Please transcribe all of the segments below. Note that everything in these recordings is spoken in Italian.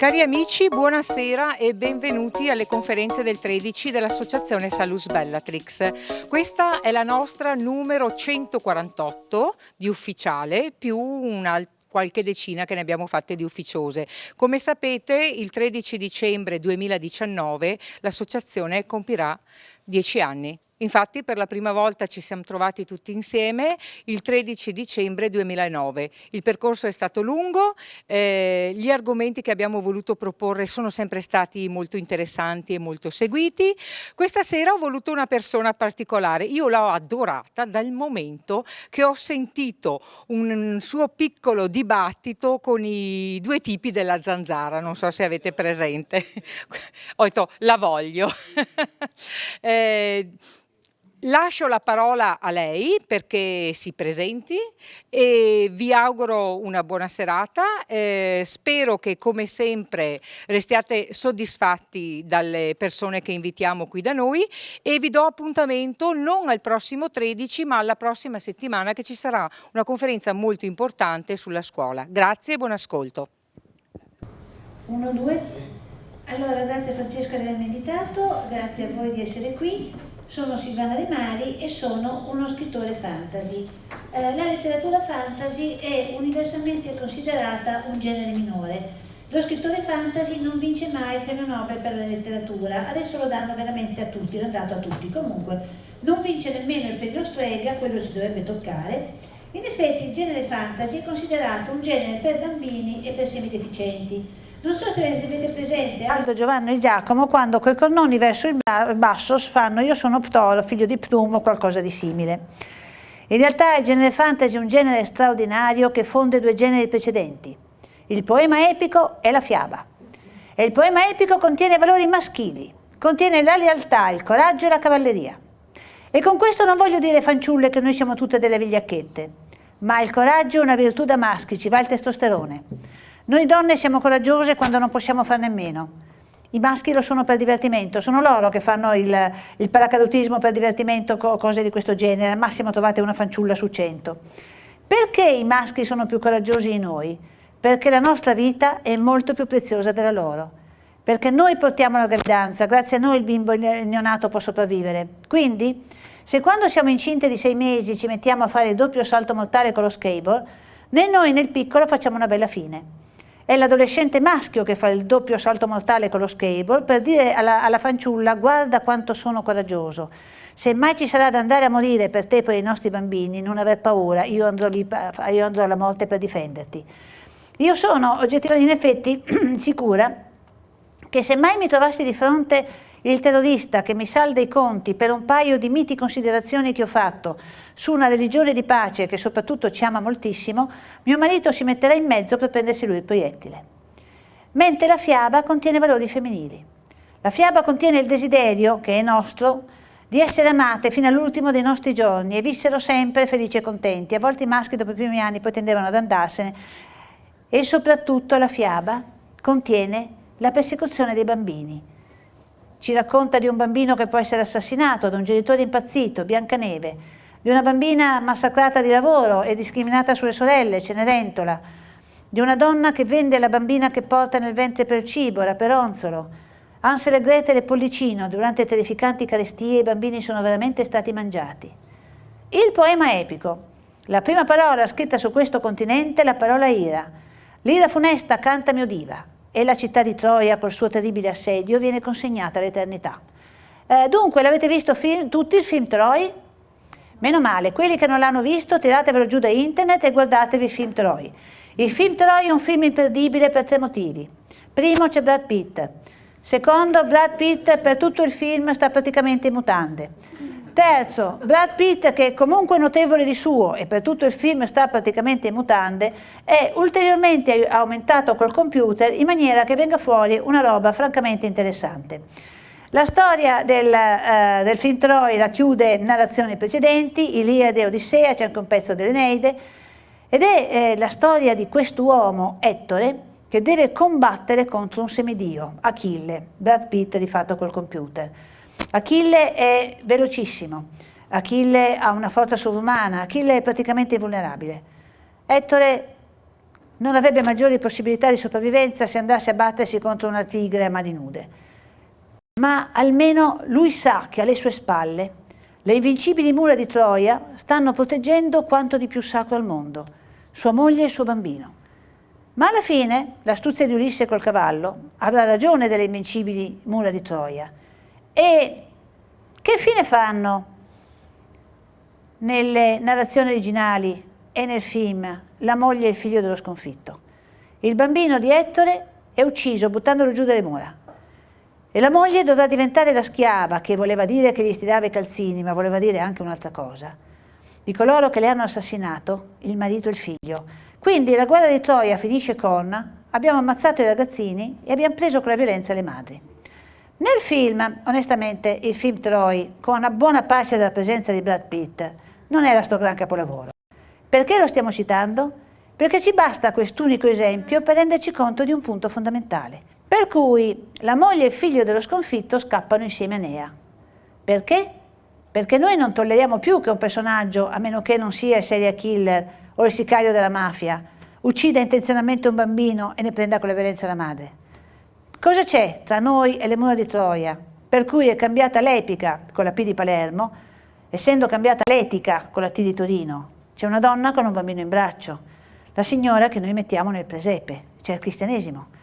Cari amici, buonasera e benvenuti alle conferenze del 13 dell'Associazione Salus Bellatrix. Questa è la nostra numero 148 di ufficiale, più qualche decina che ne abbiamo fatte di ufficiose. Come sapete, il 13 dicembre 2019 l'associazione compirà 10 anni. Infatti per la prima volta ci siamo trovati tutti insieme il 13 dicembre 2009. Il percorso è stato lungo, gli argomenti che abbiamo voluto proporre sono sempre stati molto interessanti e molto seguiti. Questa sera ho voluto una persona particolare, io l'ho adorata dal momento che ho sentito un suo piccolo dibattito con i due tipi della zanzara, non so se avete presente. Ho detto, la voglio. Lascio la parola a lei perché si presenti e vi auguro una buona serata. Spero che come sempre restiate soddisfatti dalle persone che invitiamo qui da noi e vi do appuntamento non al prossimo 13 ma alla prossima settimana che ci sarà una conferenza molto importante sulla scuola. Grazie e buon ascolto. 1, 2. Allora, grazie Francesca di avermi invitato, grazie a voi di essere qui. Sono Silvana De Mari e sono uno scrittore fantasy. La letteratura fantasy è universalmente considerata un genere minore. Lo scrittore fantasy non vince mai il premio Nobel per la letteratura, adesso lo danno veramente a tutti, l'hanno dato a tutti. Comunque, non vince nemmeno il premio Strega, quello si dovrebbe toccare. In effetti il genere fantasy è considerato un genere per bambini e per semideficienti. Non so se avete presente Aldo, Giovanni e Giacomo quando coi cornoni verso il basso fanno io sono Ptolo, figlio di Ptum o qualcosa di simile. In realtà il genere fantasy è un genere straordinario che fonde due generi precedenti, il poema epico e la fiaba. E il poema epico contiene valori maschili, contiene la lealtà, il coraggio e la cavalleria. E con questo non voglio dire fanciulle che noi siamo tutte delle vigliacchette, ma il coraggio è una virtù da maschi, ci va il testosterone. Noi donne siamo coraggiose quando non possiamo farne meno. I maschi lo sono per divertimento, sono loro che fanno il paracadutismo per divertimento, cose di questo genere, al massimo trovate una fanciulla su 100. Perché i maschi sono più coraggiosi di noi? Perché la nostra vita è molto più preziosa della loro. Perché noi portiamo la gravidanza, grazie a noi il bimbo, il neonato può sopravvivere. Quindi, se quando siamo incinte di 6 mesi ci mettiamo a fare il doppio salto mortale con lo skateboard, né noi nel piccolo facciamo una bella fine. È l'adolescente maschio che fa il doppio salto mortale con lo skateboard per dire alla fanciulla guarda quanto sono coraggioso, se mai ci sarà da andare a morire per te e per i nostri bambini non aver paura, io andrò alla morte per difenderti. Io sono oggettivamente in effetti sicura che se mai mi trovassi di fronte il terrorista che mi salda i conti per un paio di miti considerazioni che ho fatto su una religione di pace che soprattutto ci ama moltissimo, mio marito si metterà in mezzo per prendersi lui il proiettile. Mentre la fiaba contiene valori femminili. La fiaba contiene il desiderio, che è nostro, di essere amate fino all'ultimo dei nostri giorni e vissero sempre felici e contenti. A volte i maschi dopo i primi anni poi tendevano ad andarsene. E soprattutto la fiaba contiene la persecuzione dei bambini. Ci racconta di un bambino che può essere assassinato, da un genitore impazzito, Biancaneve, di una bambina massacrata di lavoro e discriminata sulle sorelle, Cenerentola, di una donna che vende la bambina che porta nel ventre per cibo, Raperonzolo, Hansel e Gretel e Pollicino, durante terrificanti carestie i bambini sono veramente stati mangiati. Il poema epico, la prima parola scritta su questo continente è la parola ira. L'ira funesta canta mio diva. E la città di Troia col suo terribile assedio viene consegnata all'eternità. Dunque, l'avete visto tutti il film Troy? Meno male, quelli che non l'hanno visto tiratevelo giù da internet e guardatevi il film Troy. Il film Troy è un film imperdibile per 3 motivi. Primo, c'è Brad Pitt. Secondo, Brad Pitt per tutto il film sta praticamente in mutande. Terzo, Brad Pitt, che è comunque notevole di suo e per tutto il film sta praticamente in mutande, è ulteriormente aumentato col computer in maniera che venga fuori una roba francamente interessante. La storia del film Troy la chiude narrazioni precedenti, Iliade e Odissea, c'è anche un pezzo dell'Eneide, ed è la storia di quest'uomo, Ettore, che deve combattere contro un semidio, Achille, Brad Pitt rifatto col computer. Achille è velocissimo, Achille ha una forza sovrumana, Achille è praticamente invulnerabile. Ettore non avrebbe maggiori possibilità di sopravvivenza se andasse a battersi contro una tigre a mani nude. Ma almeno lui sa che alle sue spalle le invincibili mura di Troia stanno proteggendo quanto di più sacro al mondo, sua moglie e il suo bambino. Ma alla fine l'astuzia di Ulisse col cavallo avrà ragione delle invincibili mura di Troia. E che fine fanno nelle narrazioni originali e nel film la moglie e il figlio dello sconfitto? Il bambino di Ettore è ucciso buttandolo giù dalle mura. E la moglie dovrà diventare la schiava, che voleva dire che gli stirava i calzini, ma voleva dire anche un'altra cosa, di coloro che le hanno assassinato, il marito e il figlio. Quindi la guerra di Troia finisce con: abbiamo ammazzato i ragazzini e abbiamo preso con la violenza le madri. Nel film, onestamente, il film Troy, con una buona pace della presenza di Brad Pitt, non era sto gran capolavoro. Perché lo stiamo citando? Perché ci basta quest'unico esempio per renderci conto di un punto fondamentale. Per cui la moglie e il figlio dello sconfitto scappano insieme a Nea. Perché? Perché noi non tolleriamo più che un personaggio, a meno che non sia il serial killer o il sicario della mafia, uccida intenzionalmente un bambino e ne prenda con la violenza la madre. Cosa c'è tra noi e le mura di Troia? Per cui è cambiata l'epica con la P di Palermo, essendo cambiata l'etica con la T di Torino. C'è una donna con un bambino in braccio, la signora che noi mettiamo nel presepe, c'è il cristianesimo.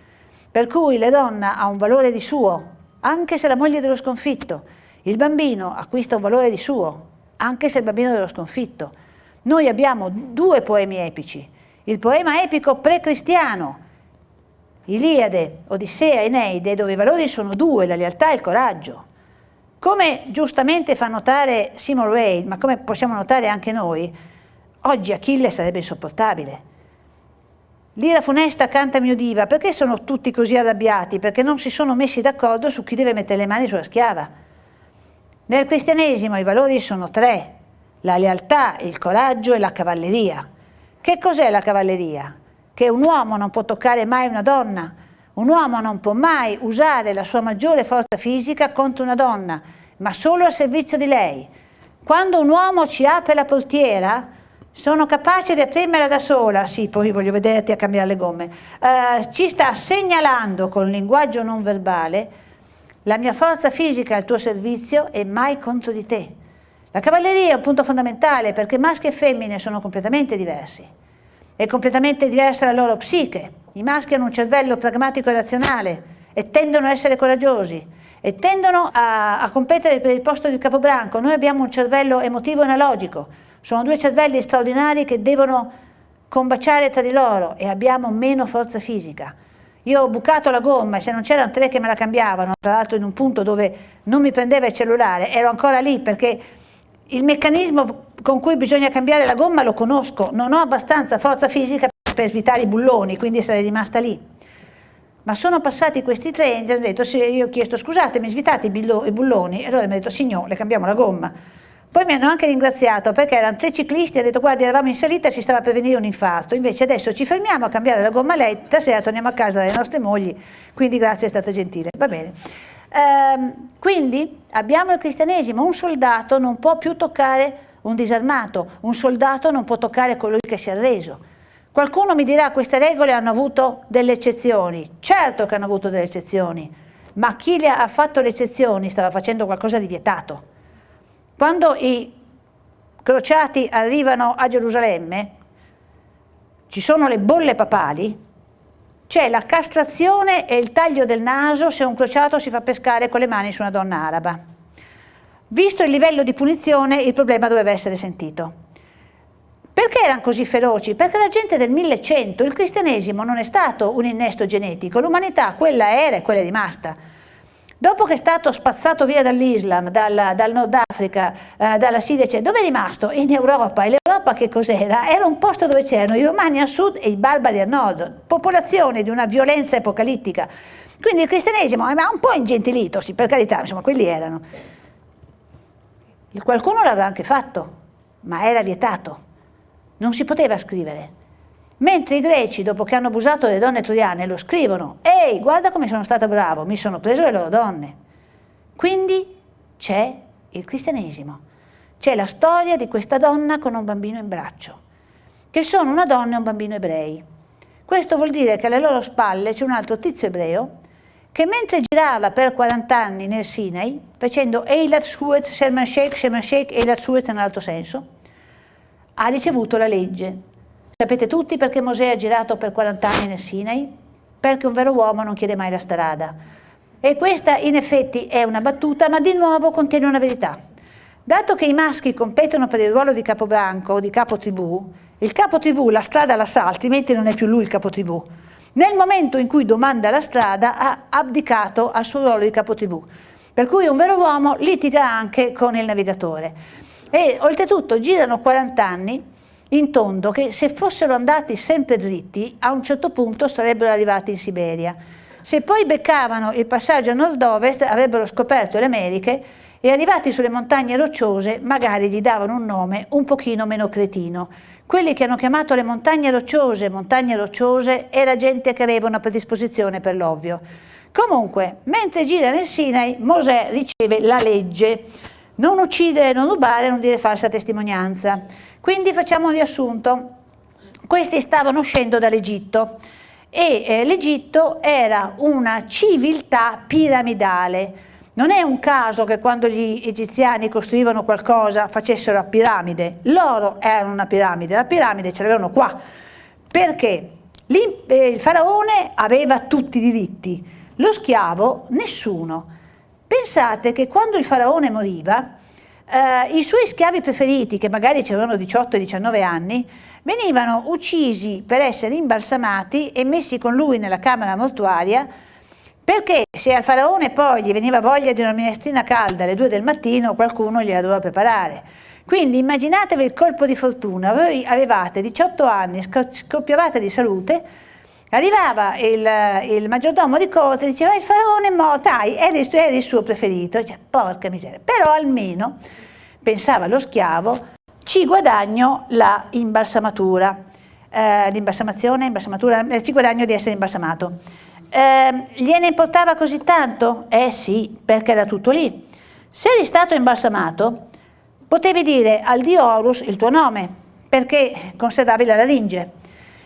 Per cui la donna ha un valore di suo, anche se la moglie dello sconfitto. Il bambino acquista un valore di suo, anche se il bambino dello sconfitto. Noi abbiamo due poemi epici. Il poema epico pre-cristiano, Iliade, Odissea, Eneide, dove i valori sono due, la lealtà e il coraggio. Come giustamente fa notare Seymour Wade, ma come possiamo notare anche noi, oggi Achille sarebbe insopportabile. L'ira funesta canta mio diva, perché sono tutti così arrabbiati? Perché non si sono messi d'accordo su chi deve mettere le mani sulla schiava. Nel cristianesimo i valori sono tre: la lealtà, il coraggio e la cavalleria. Che cos'è la cavalleria? Che un uomo non può toccare mai una donna, un uomo non può mai usare la sua maggiore forza fisica contro una donna, ma solo al servizio di lei. Quando un uomo ci apre la portiera, sono capace di aprirmela da sola, sì, poi voglio vederti a cambiare le gomme, ci sta segnalando con linguaggio non verbale: la mia forza fisica è al tuo servizio e mai contro di te. La cavalleria è un punto fondamentale perché maschi e femmine sono completamente diversi. È completamente diversa la loro psiche. I maschi hanno un cervello pragmatico e razionale e tendono a essere coraggiosi e tendono a competere per il posto di capobranco. Noi abbiamo un cervello emotivo e analogico. Sono due cervelli straordinari che devono combaciare tra di loro e abbiamo meno forza fisica. Io ho bucato la gomma e se non c'erano tre che me la cambiavano, tra l'altro in un punto dove non mi prendeva il cellulare, ero ancora lì perché il meccanismo con cui bisogna cambiare la gomma lo conosco, non ho abbastanza forza fisica per svitare i bulloni, quindi sarei rimasta lì. Ma sono passati questi treni e ho detto, io ho chiesto scusate, mi svitate i bulloni? E allora mi ha detto signor, le cambiamo la gomma. Poi mi hanno anche ringraziato perché erano tre ciclisti e hanno detto guardi eravamo in salita e ci stava per venire un infarto, invece adesso ci fermiamo a cambiare la gomma a lei, stasera torniamo a casa dalle nostre mogli, quindi grazie, è stata gentile, va bene. Quindi abbiamo il cristianesimo, un soldato non può più toccare un disarmato, un soldato non può toccare colui che si è arreso. Qualcuno mi dirà queste regole hanno avuto delle eccezioni, certo che hanno avuto delle eccezioni, ma chi le ha fatto le eccezioni stava facendo qualcosa di vietato. Quando i crociati arrivano a Gerusalemme, ci sono le bolle papali, c'è la castrazione e il taglio del naso se un crociato si fa pescare con le mani su una donna araba. Visto il livello di punizione, il problema doveva essere sentito. Perché erano così feroci? Perché la gente del 1100, il cristianesimo non è stato un innesto genetico, l'umanità quella era e quella è rimasta. Dopo che è stato spazzato via dall'Islam, dal Nord Africa, dalla Siria, dove è rimasto? In Europa. E l'Europa che cos'era? Era un posto dove c'erano i romani a sud e i barbari a nord, popolazione di una violenza apocalittica. Quindi il cristianesimo è un po' ingentilito, sì, per carità, insomma, quelli erano. Qualcuno l'aveva anche fatto, ma era vietato. Non si poteva scrivere. Mentre i greci, dopo che hanno abusato delle donne troiane, lo scrivono: ehi, guarda come sono stato bravo, mi sono preso le loro donne. Quindi c'è il cristianesimo, c'è la storia di questa donna con un bambino in braccio, che sono una donna e un bambino ebrei. Questo vuol dire che alle loro spalle c'è un altro tizio ebreo che mentre girava per 40 anni nel Sinai, facendo Eilat Suez, Sherman Sheikh, Eilat Suez nell'altro senso, ha ricevuto la legge. Sapete tutti perché Mosè ha girato per 40 anni nel Sinai? Perché un vero uomo non chiede mai la strada. E questa in effetti è una battuta, ma di nuovo contiene una verità. Dato che i maschi competono per il ruolo di capobranco o di capotribù, il capotribù la strada la sa, altrimenti non è più lui il capotribù. Nel momento in cui domanda la strada ha abdicato al suo ruolo di capotribù. Per cui un vero uomo litiga anche con il navigatore. E oltretutto girano 40 anni in tondo che se fossero andati sempre dritti a un certo punto sarebbero arrivati in Siberia. Se poi beccavano il passaggio a nord-ovest avrebbero scoperto le Americhe e arrivati sulle montagne rocciose magari gli davano un nome un pochino meno cretino. Quelli che hanno chiamato le montagne rocciose era gente che aveva una predisposizione per l'ovvio. Comunque, mentre gira nel Sinai, Mosè riceve la legge: non uccidere, non rubare, non dire falsa testimonianza. Quindi facciamo un riassunto. Questi stavano uscendo dall'Egitto e l'Egitto era una civiltà piramidale. Non è un caso che quando gli egiziani costruivano qualcosa facessero a piramide. Loro erano una piramide, la piramide ce l'avevano qua, perché il faraone aveva tutti i diritti, lo schiavo nessuno. Pensate che quando il faraone moriva, i suoi schiavi preferiti, che magari avevano 18 e 19 anni, venivano uccisi per essere imbalsamati e messi con lui nella camera mortuaria, perché se al faraone poi gli veniva voglia di una minestrina calda alle 2 del mattino, qualcuno gliela doveva preparare. Quindi immaginatevi il colpo di fortuna: voi avevate 18 anni, scoppiavate di salute, arrivava il maggiordomo di corte e diceva: il faraone è morto, eri il suo preferito. Dice, porca miseria, però almeno, pensava lo schiavo, ci guadagno la imbalsamatura, ci guadagno di essere imbalsamato. Gliene importava così tanto? Sì, perché era tutto lì. Se eri stato imbalsamato, potevi dire al dio Horus il tuo nome, perché conservavi la laringe.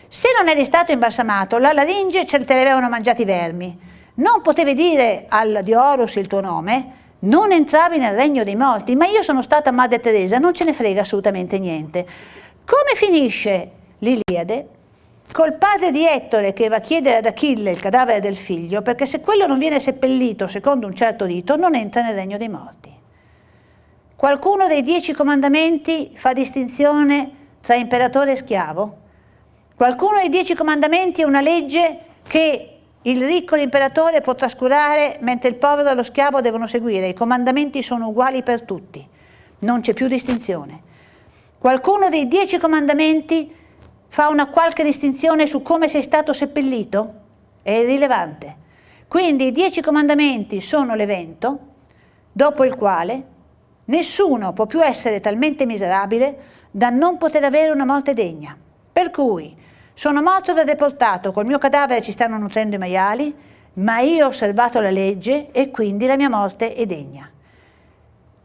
Se non eri stato imbalsamato, la laringe te l'avevano mangiati i vermi. Non potevi dire al dio Horus il tuo nome, non entravi nel regno dei morti. Ma io sono stata Madre Teresa, non ce ne frega assolutamente niente. Come finisce l'Iliade? Col padre di Ettore che va a chiedere ad Achille il cadavere del figlio, perché se quello non viene seppellito secondo un certo rito non entra nel regno dei morti. Qualcuno dei 10 comandamenti fa distinzione tra imperatore e schiavo? Qualcuno dei 10 comandamenti è una legge che il ricco l'imperatore può trascurare mentre il povero e lo schiavo devono seguire? I comandamenti sono uguali per tutti, non c'è più distinzione. Qualcuno dei 10 comandamenti fa una qualche distinzione su come sei stato seppellito? È irrilevante. Quindi i 10 comandamenti sono l'evento dopo il quale nessuno può più essere talmente miserabile da non poter avere una morte degna. Per cui sono morto da deportato, col mio cadavere ci stanno nutrendo i maiali, ma io ho osservato la legge e quindi la mia morte è degna.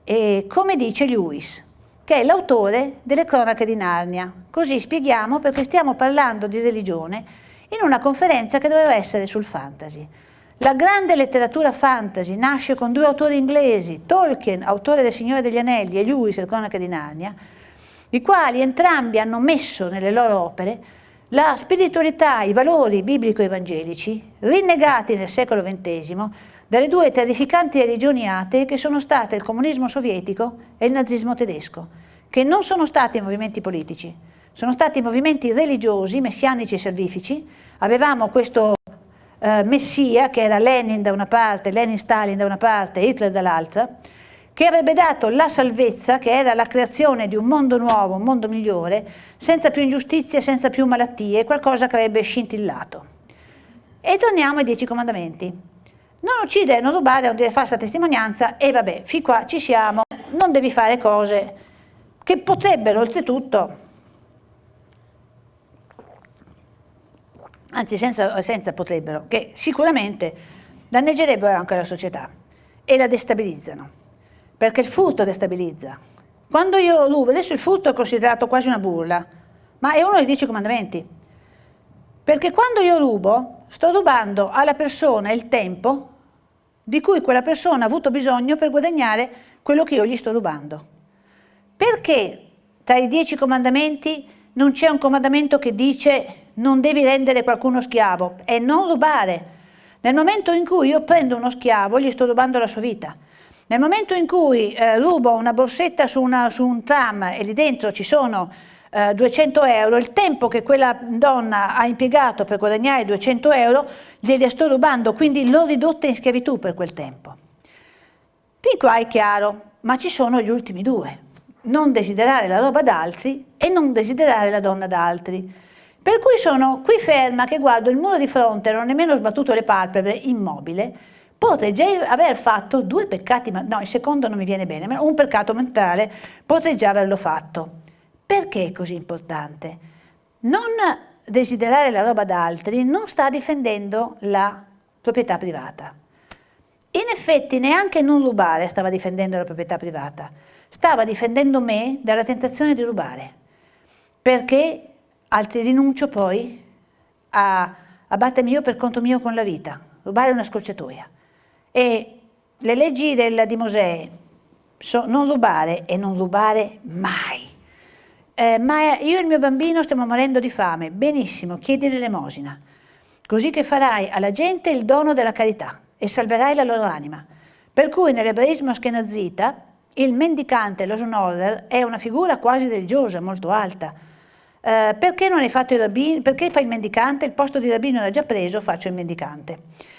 E come dice Lewis, che è l'autore delle Cronache di Narnia. Così spieghiamo perché stiamo parlando di religione in una conferenza che doveva essere sul fantasy. La grande letteratura fantasy nasce con 2 autori inglesi, Tolkien, autore del Signore degli Anelli, e Lewis, le Cronache di Narnia, i quali entrambi hanno messo nelle loro opere la spiritualità, i valori biblico-evangelici, rinnegati nel secolo XX dalle 2 terrificanti religioni atee che sono state il comunismo sovietico e il nazismo tedesco, che non sono stati movimenti politici, sono stati movimenti religiosi, messianici e salvifici. Avevamo questo messia che era Lenin da una parte, Lenin-Stalin da una parte, Hitler dall'altra, che avrebbe dato la salvezza, che era la creazione di un mondo nuovo, un mondo migliore, senza più ingiustizie, senza più malattie, qualcosa che avrebbe scintillato. E torniamo ai 10 comandamenti. Non uccidere, non rubare, non dire falsa testimonianza, e vabbè, fin qua ci siamo, non devi fare cose che potrebbero oltretutto, anzi senza potrebbero, che sicuramente danneggerebbero anche la società e la destabilizzano, perché il furto destabilizza. Quando io rubo, adesso il furto è considerato quasi una burla, ma è uno dei 10 comandamenti. Perché quando io rubo, sto rubando alla persona il tempo di cui quella persona ha avuto bisogno per guadagnare quello che io gli sto rubando. Perché tra i 10 comandamenti non c'è un comandamento che dice non devi rendere qualcuno schiavo? È non rubare. Nel momento in cui io prendo uno schiavo, gli sto rubando la sua vita. Nel momento in cui rubo una borsetta su un tram e lì dentro ci sono 200 euro, il tempo che quella donna ha impiegato per guadagnare 200 euro glieli sto rubando, quindi l'ho ridotta in schiavitù per quel tempo. Fin qua è chiaro, ma ci sono gli ultimi due: non desiderare la roba d'altri e non desiderare la donna d'altri. Per cui sono qui ferma che guardo il muro di fronte, non ho nemmeno sbattuto le palpebre, immobile. Potrei già aver fatto 2 peccati, no, il secondo non mi viene bene, ma un peccato mentale potrei già averlo fatto. Perché è così importante? Non desiderare la roba d'altri non sta difendendo la proprietà privata. In effetti neanche non rubare stava difendendo la proprietà privata, stava difendendo me dalla tentazione di rubare, perché altri rinuncio poi a battermi io per conto mio con la vita. Rubare è una scorciatoia. E le leggi di Mosè sono non rubare e non rubare mai. Ma io e il mio bambino stiamo morendo di fame. Benissimo, chiedi l'elemosina, così che farai alla gente il dono della carità e salverai la loro anima. Per cui nell'ebraismo askenazita il mendicante, lo schnorrer, è una figura quasi religiosa, molto alta. Perché non hai fatto il rabbino? Perché fai il mendicante? Il posto di rabbino era già preso, faccio il mendicante.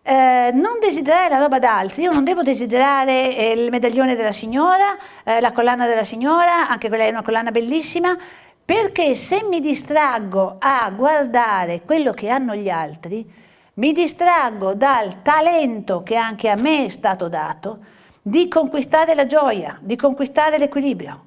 Non desiderare la roba d'altri. Io non devo desiderare il medaglione della signora, la collana della signora, anche quella è una collana bellissima, perché se mi distraggo a guardare quello che hanno gli altri, mi distraggo dal talento che anche a me è stato dato di conquistare la gioia, di conquistare l'equilibrio.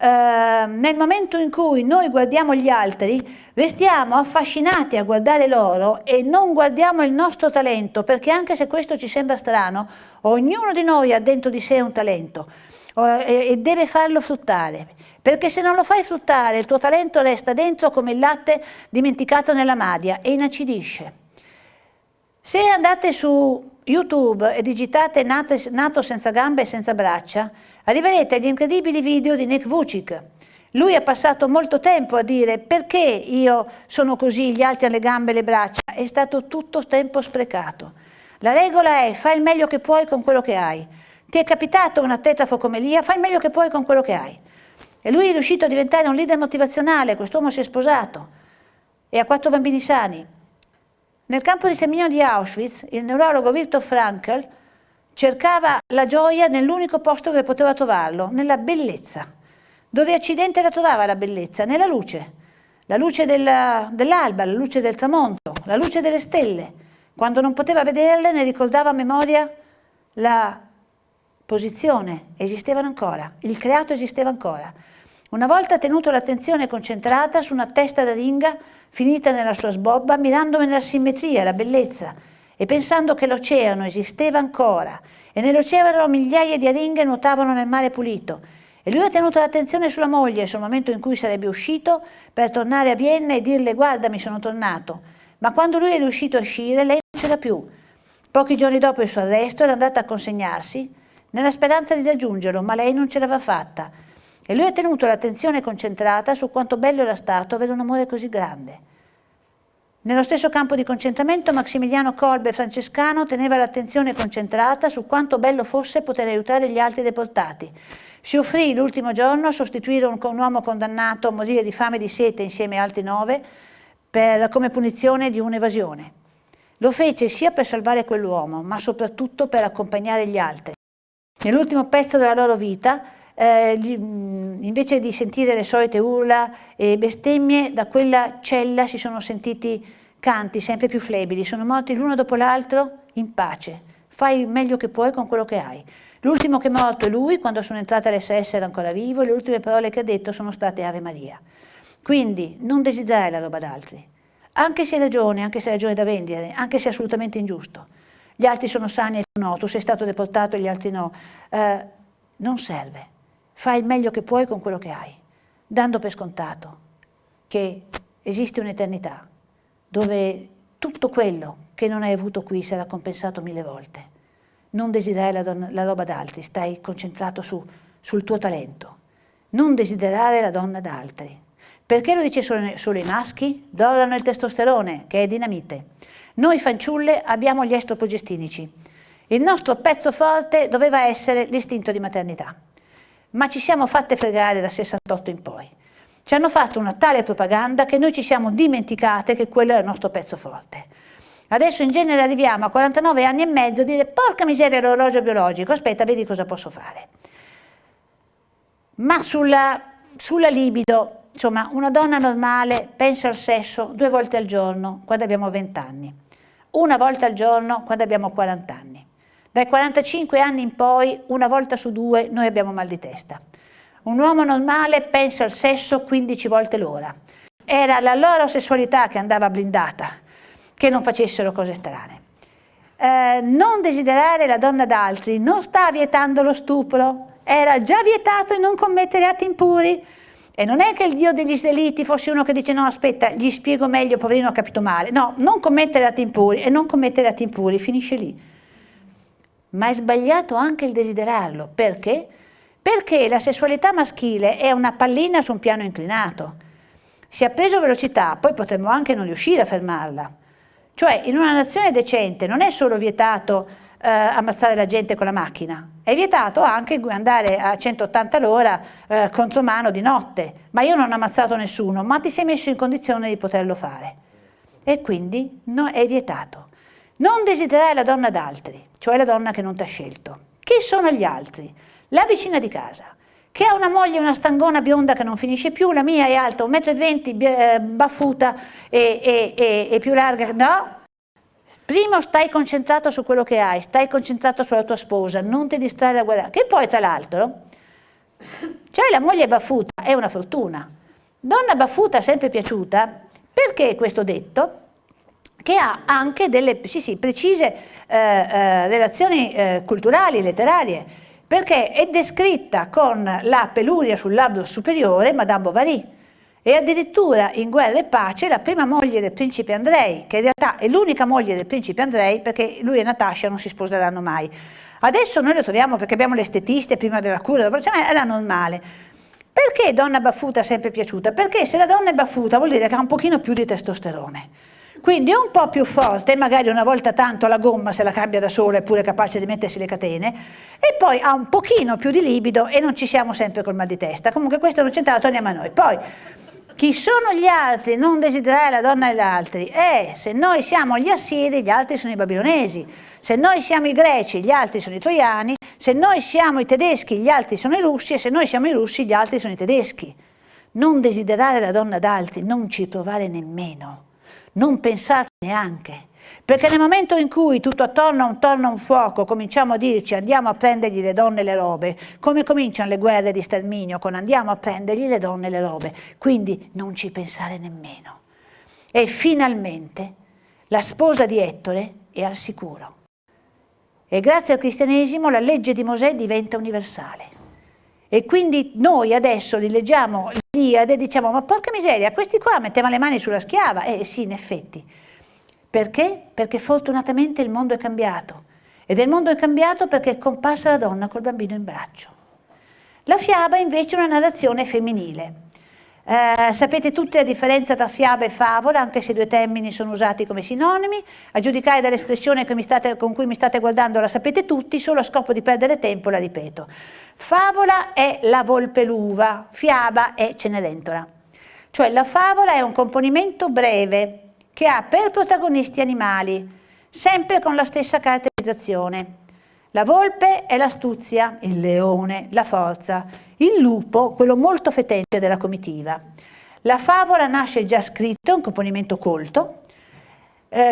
Nel momento in cui noi guardiamo gli altri, restiamo affascinati a guardare loro e non guardiamo il nostro talento, perché anche se questo ci sembra strano, ognuno di noi ha dentro di sé un talento e deve farlo fruttare, perché se non lo fai fruttare il tuo talento resta dentro come il latte dimenticato nella madia e inacidisce. Se andate su YouTube e digitate nato senza gambe e senza braccia, arriverete agli incredibili video di Nick Vujicic. Lui ha passato molto tempo a dire: perché io sono così, gli altri hanno le gambe e le braccia? È stato tutto tempo sprecato. La regola è: fai il meglio che puoi con quello che hai. Ti è capitato una tetrafocomelia, fai il meglio che puoi con quello che hai. E lui è riuscito a diventare un leader motivazionale, quest'uomo si è sposato e ha 4 bambini sani. Nel campo di sterminio di Auschwitz, il neurologo Viktor Frankl cercava la gioia nell'unico posto dove poteva trovarlo, nella bellezza. Dove accidente la trovava la bellezza? Nella luce. La luce dell'alba, la luce del tramonto, la luce delle stelle. Quando non poteva vederle ne ricordava a memoria la posizione, esistevano ancora, il creato esisteva ancora. Una volta tenuto l'attenzione concentrata su una testa d'aringa finita nella sua sbobba, mirandome nella simmetria, la bellezza, e pensando che l'oceano esisteva ancora, e nell'oceano migliaia di aringhe nuotavano nel mare pulito, e lui ha tenuto l'attenzione sulla moglie sul momento in cui sarebbe uscito per tornare a Vienna e dirle: guarda, mi sono tornato. Ma quando lui è riuscito a uscire, lei non c'era più. Pochi giorni dopo il suo arresto era andata a consegnarsi nella speranza di raggiungerlo, ma lei non ce l'aveva fatta. E lui ha tenuto l'attenzione concentrata su quanto bello era stato avere un amore così grande. Nello stesso campo di concentramento Maximiliano Kolbe, francescano, teneva l'attenzione concentrata su quanto bello fosse poter aiutare gli altri deportati. Si offrì l'ultimo giorno a sostituire un uomo condannato a morire di fame e di sete insieme a altri 9 come punizione di un'evasione. Lo fece sia per salvare quell'uomo, ma soprattutto per accompagnare gli altri. Nell'ultimo pezzo della loro vita, invece di sentire le solite urla e bestemmie, da quella cella si sono sentiti canti sempre più flebili. Sono morti l'uno dopo l'altro in pace. Fai il meglio che puoi con quello che hai. L'ultimo che è morto è lui. Quando sono entrata all'SS era ancora vivo e le ultime parole che ha detto sono state Ave Maria. Quindi non desiderare la roba d'altri, anche se hai ragione, anche se hai ragione da vendere, anche se è assolutamente ingiusto. Gli altri sono sani e tu no, tu sei stato deportato e gli altri no. Non serve. Fai il meglio che puoi con quello che hai, dando per scontato che esiste un'eternità dove tutto quello che non hai avuto qui sarà compensato 1000 volte. Non desiderare la roba d'altri, stai concentrato sul tuo talento. Non desiderare la donna d'altri. Perché lo dice solo i maschi? Dorano il testosterone, che è dinamite. Noi fanciulle abbiamo gli estroprogestinici. Il nostro pezzo forte doveva essere l'istinto di maternità. Ma ci siamo fatte fregare da 68 in poi. Ci hanno fatto una tale propaganda che noi ci siamo dimenticate che quello è il nostro pezzo forte. Adesso in genere arriviamo a 49 anni e mezzo a dire porca miseria l'orologio biologico, aspetta, vedi cosa posso fare. Ma sulla libido, insomma, una donna normale pensa al sesso 2 volte al giorno quando abbiamo 20 anni, 1 volta al giorno quando abbiamo 40 anni. Dai 45 anni in poi, 1 volta su 2 noi abbiamo mal di testa. Un uomo normale pensa al sesso 15 volte l'ora. Era la loro sessualità che andava blindata, che non facessero cose strane. Non desiderare la donna d'altri non sta vietando lo stupro, era già vietato in non commettere atti impuri. E non è che il Dio degli Israeliti fosse uno che dice no aspetta, gli spiego meglio, poverino ha capito male. No, non commettere atti impuri, e non commettere atti impuri finisce lì. Ma è sbagliato anche il desiderarlo. Perché? Perché la sessualità maschile è una pallina su un piano inclinato. Si è preso velocità, poi potremmo anche non riuscire a fermarla. Cioè, in una nazione decente non è solo vietato ammazzare la gente con la macchina, è vietato anche andare a 180 all'ora contromano di notte. Ma io non ho ammazzato nessuno, ma ti sei messo in condizione di poterlo fare. E quindi no, è vietato. Non desiderare la donna d'altri, cioè la donna che non ti ha scelto. Chi sono gli altri? La vicina di casa, che ha una moglie, una stangona bionda che non finisce più, la mia è alta 1,20 m, baffuta e più larga. No, prima stai concentrato su quello che hai, stai concentrato sulla tua sposa, non ti distrarre a guardare. Che poi tra l'altro, cioè la moglie baffuta è una fortuna. Donna baffuta sempre piaciuta, perché questo detto? Che ha anche delle precise relazioni culturali, letterarie, perché è descritta con la peluria sul labbro superiore, Madame Bovary, e addirittura in Guerra e Pace la prima moglie del principe Andrei, che in realtà è l'unica moglie del principe Andrei perché lui e Natascia non si sposeranno mai. Adesso noi lo troviamo perché abbiamo le estetiste prima della cura, cioè era normale. Perché donna baffuta è sempre piaciuta? Perché se la donna è baffuta vuol dire che ha un pochino più di testosterone. Quindi è un po' più forte, magari una volta tanto la gomma se la cambia da sola, è pure capace di mettersi le catene, e poi ha un pochino più di libido e non ci siamo sempre col mal di testa. Comunque questo non c'entra, torniamo a noi. Poi, chi sono gli altri? Non desiderare la donna degli altri. Se noi siamo gli assiri, gli altri sono i babilonesi. Se noi siamo i greci, gli altri sono i troiani. Se noi siamo i tedeschi, gli altri sono i russi. E se noi siamo i russi, gli altri sono i tedeschi. Non desiderare la donna d'altri, non ci provare nemmeno. Non pensarci neanche, perché nel momento in cui tutto attorno a un fuoco cominciamo a dirci andiamo a prendergli le donne e le robe, come cominciano le guerre di sterminio con andiamo a prendergli le donne e le robe, quindi non ci pensare nemmeno. E finalmente la sposa di Ettore è al sicuro e grazie al cristianesimo la legge di Mosè diventa universale. E quindi noi adesso li leggiamo l'Iliade e diciamo ma porca miseria, questi qua mettevano le mani sulla schiava. Sì, in effetti. Perché? Perché fortunatamente il mondo è cambiato. Ed il mondo è cambiato perché è comparsa la donna col bambino in braccio. La fiaba invece è una narrazione femminile. Sapete tutte la differenza tra fiaba e favola, anche se i due termini sono usati come sinonimi. A giudicare dall'espressione con cui mi state guardando la sapete tutti, solo a scopo di perdere tempo la ripeto. Favola è la volpe l'uva, fiaba è Cenerentola. Cioè la favola è un componimento breve che ha per protagonisti animali, sempre con la stessa caratterizzazione. La volpe è l'astuzia, il leone, la forza, il lupo, quello molto fetente della comitiva. La favola nasce già scritta, è un componimento colto,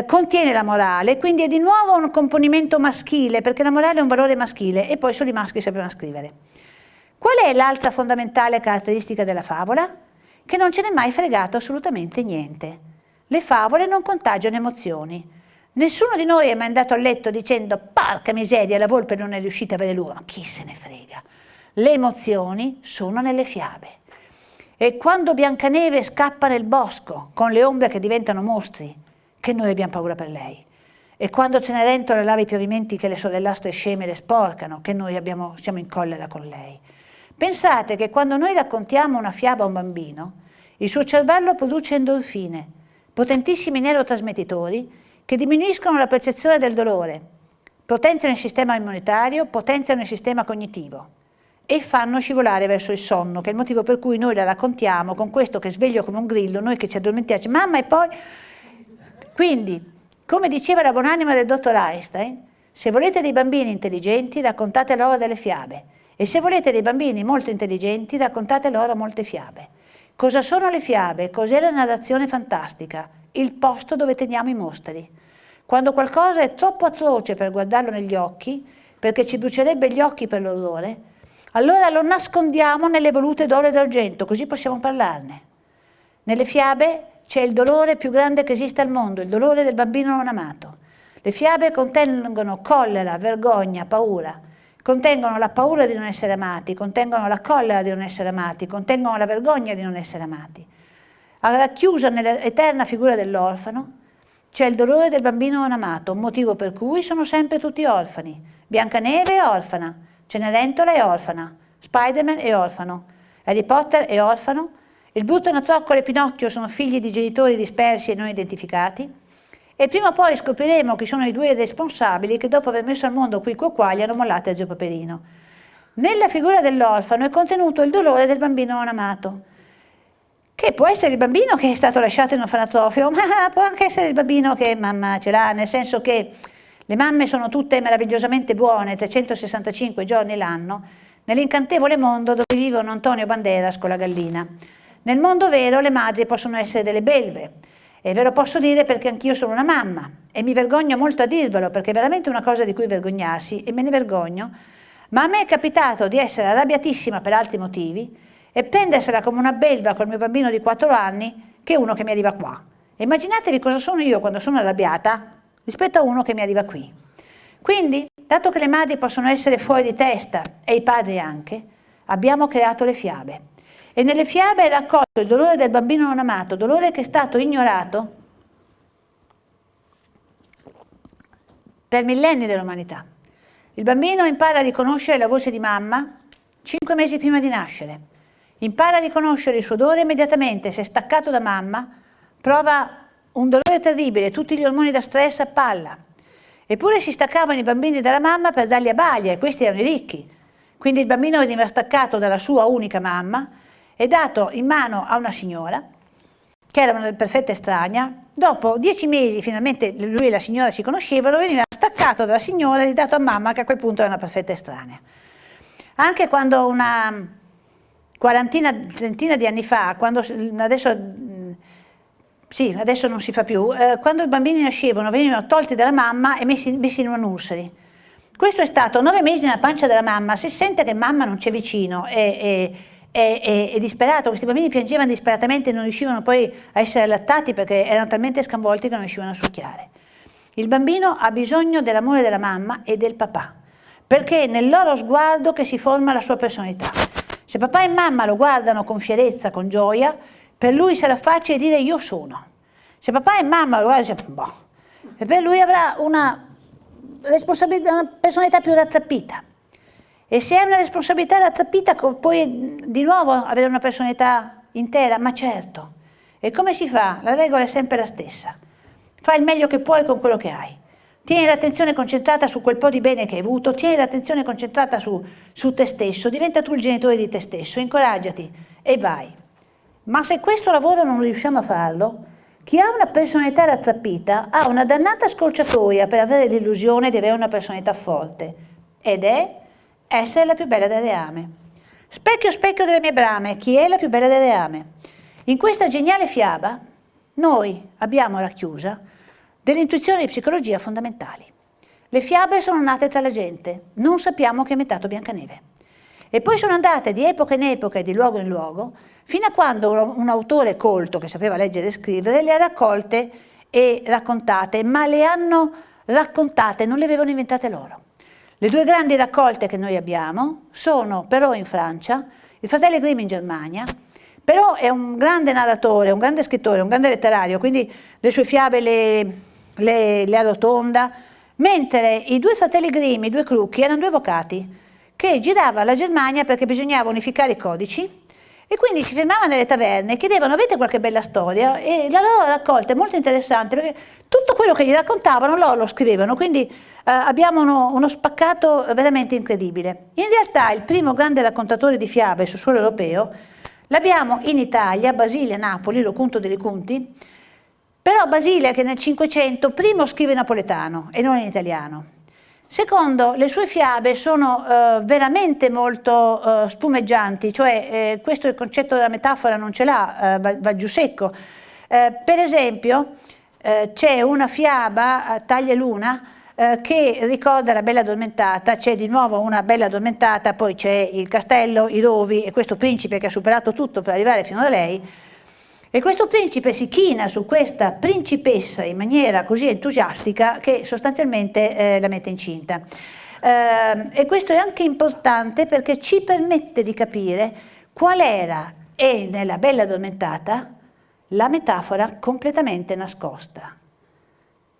contiene la morale, quindi è di nuovo un componimento maschile, perché la morale è un valore maschile e poi solo i maschi sapevano scrivere. Qual è l'altra fondamentale caratteristica della favola? Che non ce n'è mai fregato assolutamente niente. Le favole non contagiano emozioni. Nessuno di noi è mai andato a letto dicendo porca miseria, la volpe non è riuscita a avere l'uva, ma chi se ne frega. Le emozioni sono nelle fiabe. E quando Biancaneve scappa nel bosco con le ombre che diventano mostri che noi abbiamo paura per lei. E quando Cenerentola lava i pavimenti che le sorellastre sceme le sporcano, che noi siamo in collera con lei. Pensate che quando noi raccontiamo una fiaba a un bambino, il suo cervello produce endorfine, potentissimi neurotrasmettitori che diminuiscono la percezione del dolore, potenziano il sistema immunitario, potenziano il sistema cognitivo e fanno scivolare verso il sonno, che è il motivo per cui noi la raccontiamo con questo che sveglio come un grillo, noi che ci addormentiamo, mamma e poi... Quindi, come diceva la buonanima del dottor Einstein, se volete dei bambini intelligenti raccontate loro delle fiabe e se volete dei bambini molto intelligenti raccontate loro molte fiabe. Cosa sono le fiabe? Cos'è la narrazione fantastica? Il posto dove teniamo i mostri. Quando qualcosa è troppo atroce per guardarlo negli occhi, perché ci brucierebbe gli occhi per l'orrore, allora lo nascondiamo nelle volute d'oro e d'argento, così possiamo parlarne. Nelle fiabe c'è il dolore più grande che esiste al mondo, il dolore del bambino non amato. Le fiabe contengono collera, vergogna, paura, contengono la paura di non essere amati, contengono la collera di non essere amati, contengono la vergogna di non essere amati. Racchiusa nell'eterna figura dell'orfano c'è il dolore del bambino non amato, un motivo per cui sono sempre tutti orfani. Biancaneve è orfana, Cenerentola è orfana, Spider-Man è orfano, Harry Potter è orfano, il brutto Natroccolo e Pinocchio sono figli di genitori dispersi e non identificati e prima o poi scopriremo chi sono i due responsabili che dopo aver messo al mondo qui qua li hanno mollati a Zio Paperino. Nella figura dell'orfano è contenuto il dolore del bambino non amato, che può essere il bambino che è stato lasciato in orfanotrofio, ma può anche essere il bambino che mamma ce l'ha, nel senso che le mamme sono tutte meravigliosamente buone, 365 giorni l'anno, nell'incantevole mondo dove vivono Antonio Banderas con la gallina. Nel mondo vero le madri possono essere delle belve, e ve lo posso dire perché anch'io sono una mamma, e mi vergogno molto a dirvelo, perché è veramente una cosa di cui vergognarsi, e me ne vergogno, ma a me è capitato di essere arrabbiatissima per altri motivi, e prendersela come una belva col mio bambino di 4 anni, che uno che mi arriva qua. Immaginatevi cosa sono io quando sono arrabbiata, rispetto a uno che mi arriva qui. Quindi, dato che le madri possono essere fuori di testa e i padri anche, abbiamo creato le fiabe. E nelle fiabe è raccolto il dolore del bambino non amato, dolore che è stato ignorato per millenni dell'umanità. Il bambino impara a riconoscere la voce di mamma 5 mesi prima di nascere. Impara a riconoscere il suo odore immediatamente, se è staccato da mamma, prova un dolore terribile, tutti gli ormoni da stress a palla. Eppure si staccavano i bambini dalla mamma per darli a balia, e questi erano i ricchi. Quindi il bambino veniva staccato dalla sua unica mamma e dato in mano a una signora, che era una perfetta estranea. Dopo 10 mesi, finalmente lui e la signora si conoscevano, veniva staccato dalla signora e dato a mamma, che a quel punto era una perfetta estranea. Anche quando una trentina di anni fa, quando adesso non si fa più, quando i bambini nascevano venivano tolti dalla mamma e messi in una nursery. Questo è stato 9 mesi nella pancia della mamma, si sente che mamma non c'è vicino, è disperato, questi bambini piangevano disperatamente e non riuscivano poi a essere allattati perché erano talmente sconvolti che non riuscivano a succhiare. Il bambino ha bisogno dell'amore della mamma e del papà, perché è nel loro sguardo che si forma la sua personalità. Se papà e mamma lo guardano con fierezza, con gioia, per lui sarà facile dire io sono. Se papà e mamma lo guardano, dice, boh, e per lui avrà una personalità più rattrappita. E se è una responsabilità rattrappita, puoi di nuovo avere una personalità intera, ma certo. E come si fa? La regola è sempre la stessa. Fai il meglio che puoi con quello che hai. Tieni l'attenzione concentrata su quel po' di bene che hai avuto, tieni l'attenzione concentrata su te stesso, diventa tu il genitore di te stesso, incoraggiati e vai. Ma se questo lavoro non riusciamo a farlo, chi ha una personalità rattrappita ha una dannata scorciatoia per avere l'illusione di avere una personalità forte, ed è essere la più bella del reame. Specchio, specchio delle mie brame, chi è la più bella del reame? In questa geniale fiaba noi abbiamo racchiusa delle intuizioni di psicologia fondamentali. Le fiabe sono nate tra la gente, non sappiamo che è inventato Biancaneve. E poi sono andate di epoca in epoca e di luogo in luogo, fino a quando un autore colto, che sapeva leggere e scrivere, le ha raccolte e raccontate, ma le hanno raccontate, non le avevano inventate loro. Le 2 grandi raccolte che noi abbiamo sono Perrault in Francia, i fratelli Grimm in Germania, però è un grande narratore, un grande scrittore, un grande letterario, quindi le sue fiabe le arrotonda, mentre i due fratelli Grimm, i due Crucchi, erano due avvocati che giravano la Germania perché bisognava unificare i codici, e quindi si fermavano nelle taverne e chiedevano: avete qualche bella storia? E la loro raccolta è molto interessante perché tutto quello che gli raccontavano loro lo scrivevano, quindi abbiamo uno spaccato veramente incredibile. In realtà il primo grande raccontatore di fiabe sul suolo europeo l'abbiamo in Italia, Basile a Napoli, Locundo dei Conti, però Basile, che nel 500 primo scrive in napoletano e non in italiano. Secondo, le sue fiabe sono veramente molto spumeggianti, cioè questo il concetto della metafora non ce l'ha, va giù secco. Per esempio c'è una fiaba, Taglia Luna, che ricorda la Bella Addormentata. C'è di nuovo una Bella Addormentata, poi c'è il castello, i rovi e questo principe che ha superato tutto per arrivare fino a lei. E questo principe si china su questa principessa in maniera così entusiastica che sostanzialmente la mette incinta. E questo è anche importante perché ci permette di capire qual era, e nella Bella Addormentata, la metafora completamente nascosta.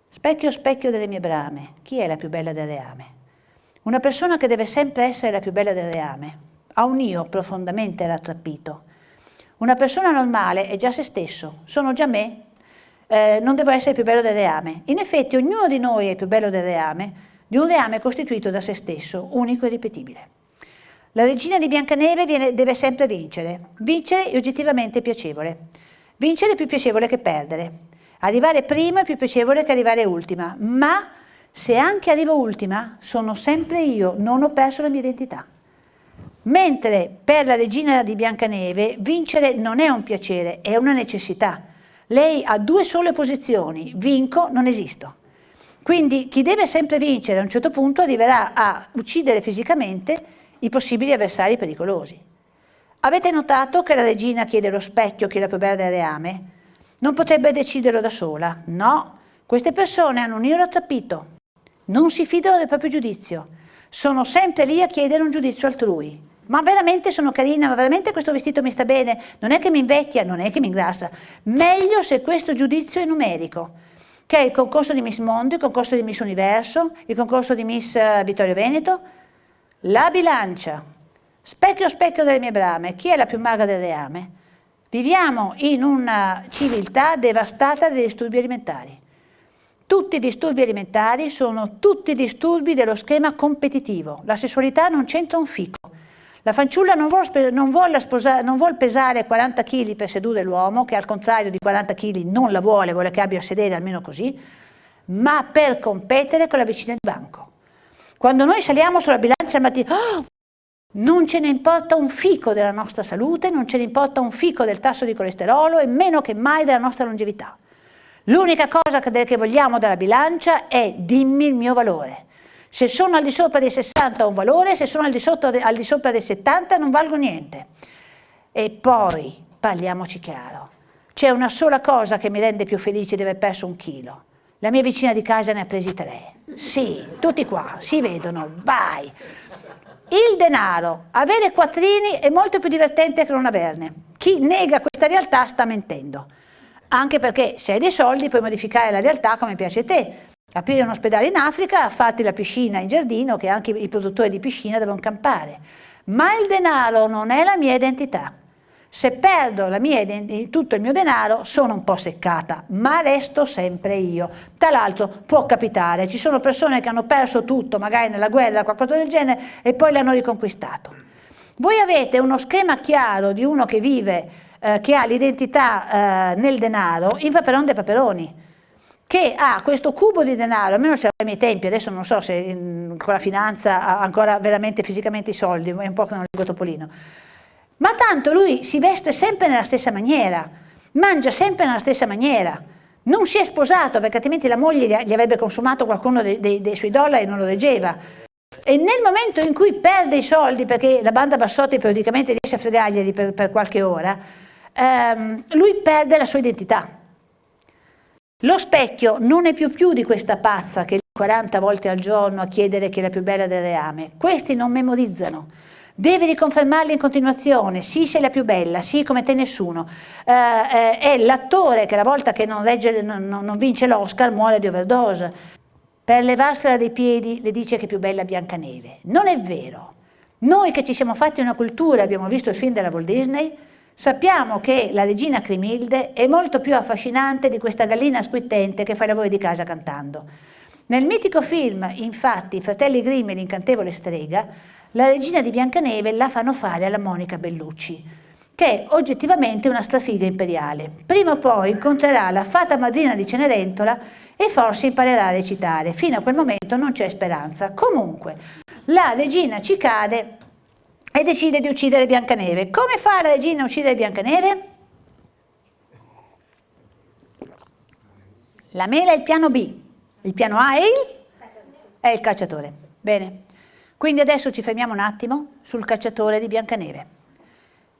Specchio, specchio delle mie brame, chi è la più bella del reame? Una persona che deve sempre essere la più bella del reame, ha un io profondamente rattrappito. Una persona normale è già se stesso, sono già me, non devo essere il più bello del reame. In effetti ognuno di noi è il più bello del reame, di un reame costituito da se stesso, unico e ripetibile. La regina di Biancaneve deve sempre vincere. Vincere è oggettivamente piacevole. Vincere è più piacevole che perdere. Arrivare prima è più piacevole che arrivare ultima, ma se anche arrivo ultima, sono sempre io, non ho perso la mia identità. Mentre per la regina di Biancaneve vincere non è un piacere, è una necessità. Lei ha due sole posizioni: vinco, non esisto. Quindi chi deve sempre vincere a un certo punto arriverà a uccidere fisicamente i possibili avversari pericolosi. Avete notato che la regina chiede allo specchio chi è la più bella del reame? Non potrebbe deciderlo da sola, no. Queste persone hanno un io rattrappito, non si fidano del proprio giudizio, sono sempre lì a chiedere un giudizio altrui. Ma veramente sono carina, ma veramente questo vestito mi sta bene, non è che mi invecchia, non è che mi ingrassa. Meglio se questo giudizio è numerico, che è il concorso di Miss Mondo, il concorso di Miss Universo, il concorso di Miss Vittorio Veneto. La bilancia, specchio specchio delle mie brame, chi è la più magra del reame? Viviamo in una civiltà devastata dai disturbi alimentari. Tutti i disturbi alimentari sono tutti disturbi dello schema competitivo, la sessualità non c'entra un fico. La fanciulla non vuol pesare 40 kg per sedurre l'uomo, che al contrario di 40 kg non la vuole che abbia a sedere almeno così, ma per competere con la vicina di banco. Quando noi saliamo sulla bilancia al mattino, non ce ne importa un fico della nostra salute, non ce ne importa un fico del tasso di colesterolo e meno che mai della nostra longevità. L'unica cosa che vogliamo dalla bilancia è: dimmi il mio valore. Se sono al di sopra dei 60 ho un valore, se sono al di sopra dei 70 non valgo niente. E poi, parliamoci chiaro, c'è una sola cosa che mi rende più felice di aver perso 1 chilo. La mia vicina di casa ne ha presi 3. Sì, tutti qua, si vedono, vai! Il denaro, avere quattrini è molto più divertente che non averne. Chi nega questa realtà sta mentendo. Anche perché se hai dei soldi puoi modificare la realtà come piace a te. Aprire un ospedale in Africa, farti la piscina in giardino, che anche i produttori di piscina devono campare. Ma il denaro non è la mia identità. Se perdo tutto il mio denaro sono un po' seccata, ma resto sempre io. Tra l'altro può capitare, ci sono persone che hanno perso tutto, magari nella guerra, qualcosa del genere, e poi l'hanno riconquistato. Voi avete uno schema chiaro di uno che vive, che ha l'identità nel denaro, in Paperon dei Paperoni, che ha questo cubo di denaro, almeno c'era ai miei tempi, adesso non so se con la finanza ha ancora veramente fisicamente i soldi, è un po' che non leggo Topolino, ma tanto lui si veste sempre nella stessa maniera, mangia sempre nella stessa maniera, non si è sposato perché altrimenti la moglie gli avrebbe consumato qualcuno dei suoi dollari e non lo reggeva. E nel momento in cui perde i soldi perché la banda Bassotti periodicamente riesce a fregarglieli per qualche ora, lui perde la sua identità. Lo specchio non è più di questa pazza che 40 volte al giorno a chiedere chi è la più bella del reame. Questi non memorizzano. Devi riconfermarli in continuazione, sì sei la più bella, sì come te nessuno. È l'attore che la volta che non vince l'Oscar muore di overdose. Per levarsela dai piedi le dice che è più bella Biancaneve. Non è vero. Noi che ci siamo fatti una cultura, abbiamo visto il film della Walt Disney, sappiamo che la regina Crimilde è molto più affascinante di questa gallina squittente che fa i lavori di casa cantando. Nel mitico film, infatti, I fratelli Grimm e l'incantevole strega, la regina di Biancaneve la fanno fare alla Monica Bellucci, che è oggettivamente una strafiga imperiale. Prima o poi incontrerà la fata madrina di Cenerentola e forse imparerà a recitare. Fino a quel momento non c'è speranza. Comunque, la regina ci cade e decide di uccidere Biancaneve. Come fa la regina a uccidere Biancaneve? La mela è il piano B, il piano A è il cacciatore. Bene, quindi adesso ci fermiamo un attimo sul cacciatore di Biancaneve,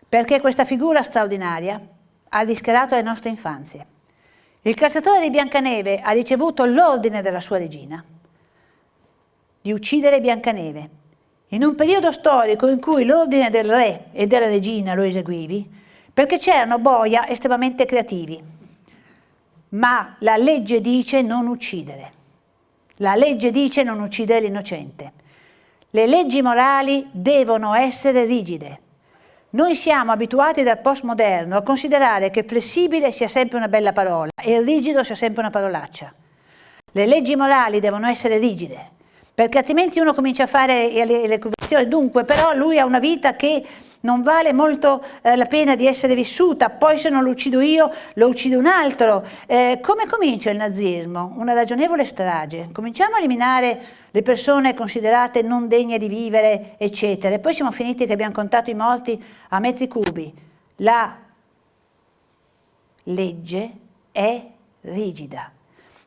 perché questa figura straordinaria ha rischiarato le nostre infanzie. Il cacciatore di Biancaneve ha ricevuto l'ordine della sua regina di uccidere Biancaneve in un periodo storico in cui l'ordine del re e della regina lo eseguivi, perché c'erano boia estremamente creativi. Ma la legge dice non uccidere. La legge dice non uccidere l'innocente. Le leggi morali devono essere rigide. Noi siamo abituati dal postmoderno a considerare che flessibile sia sempre una bella parola e rigido sia sempre una parolaccia. Le leggi morali devono essere rigide, perché altrimenti uno comincia a fare le conversioni. Dunque, però lui ha una vita che non vale molto la pena di essere vissuta, poi se non lo uccido io, lo uccide un altro. Come comincia il nazismo? Una ragionevole strage. Cominciamo a eliminare le persone considerate non degne di vivere, eccetera. E poi siamo finiti che abbiamo contato i morti a metri cubi. La legge è rigida.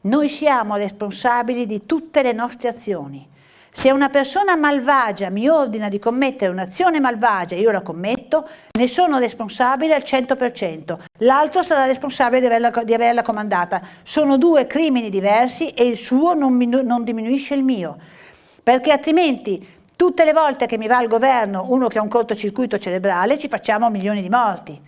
Noi siamo responsabili di tutte le nostre azioni. Se una persona malvagia mi ordina di commettere un'azione malvagia e io la commetto, ne sono responsabile al 100%. L'altro sarà responsabile di averla comandata. Sono due crimini diversi e il suo non diminuisce il mio. Perché altrimenti tutte le volte che mi va al governo uno che ha un cortocircuito cerebrale ci facciamo milioni di morti.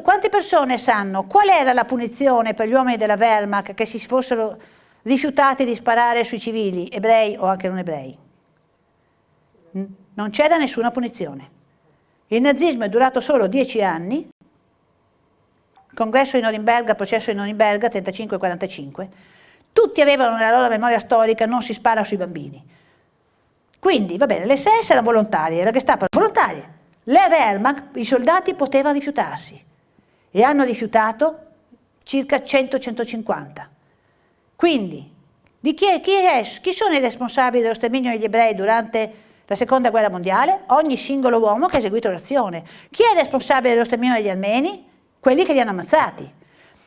Quante persone sanno qual era la punizione per gli uomini della Wehrmacht che si fossero rifiutati di sparare sui civili, ebrei o anche non ebrei? Non c'era nessuna punizione. Il nazismo è durato solo 10 anni, congresso di Norimberga, processo di Norimberga, 35-45, tutti avevano nella loro memoria storica non si spara sui bambini. Quindi, va bene, le SS erano volontarie, la Gestapo era volontaria. Le Wehrmacht, i soldati potevano rifiutarsi e hanno rifiutato circa 100-150. Quindi, chi sono i responsabili dello sterminio degli ebrei durante la seconda guerra mondiale? Ogni singolo uomo che ha eseguito l'azione. Chi è responsabile dello sterminio degli armeni? Quelli che li hanno ammazzati.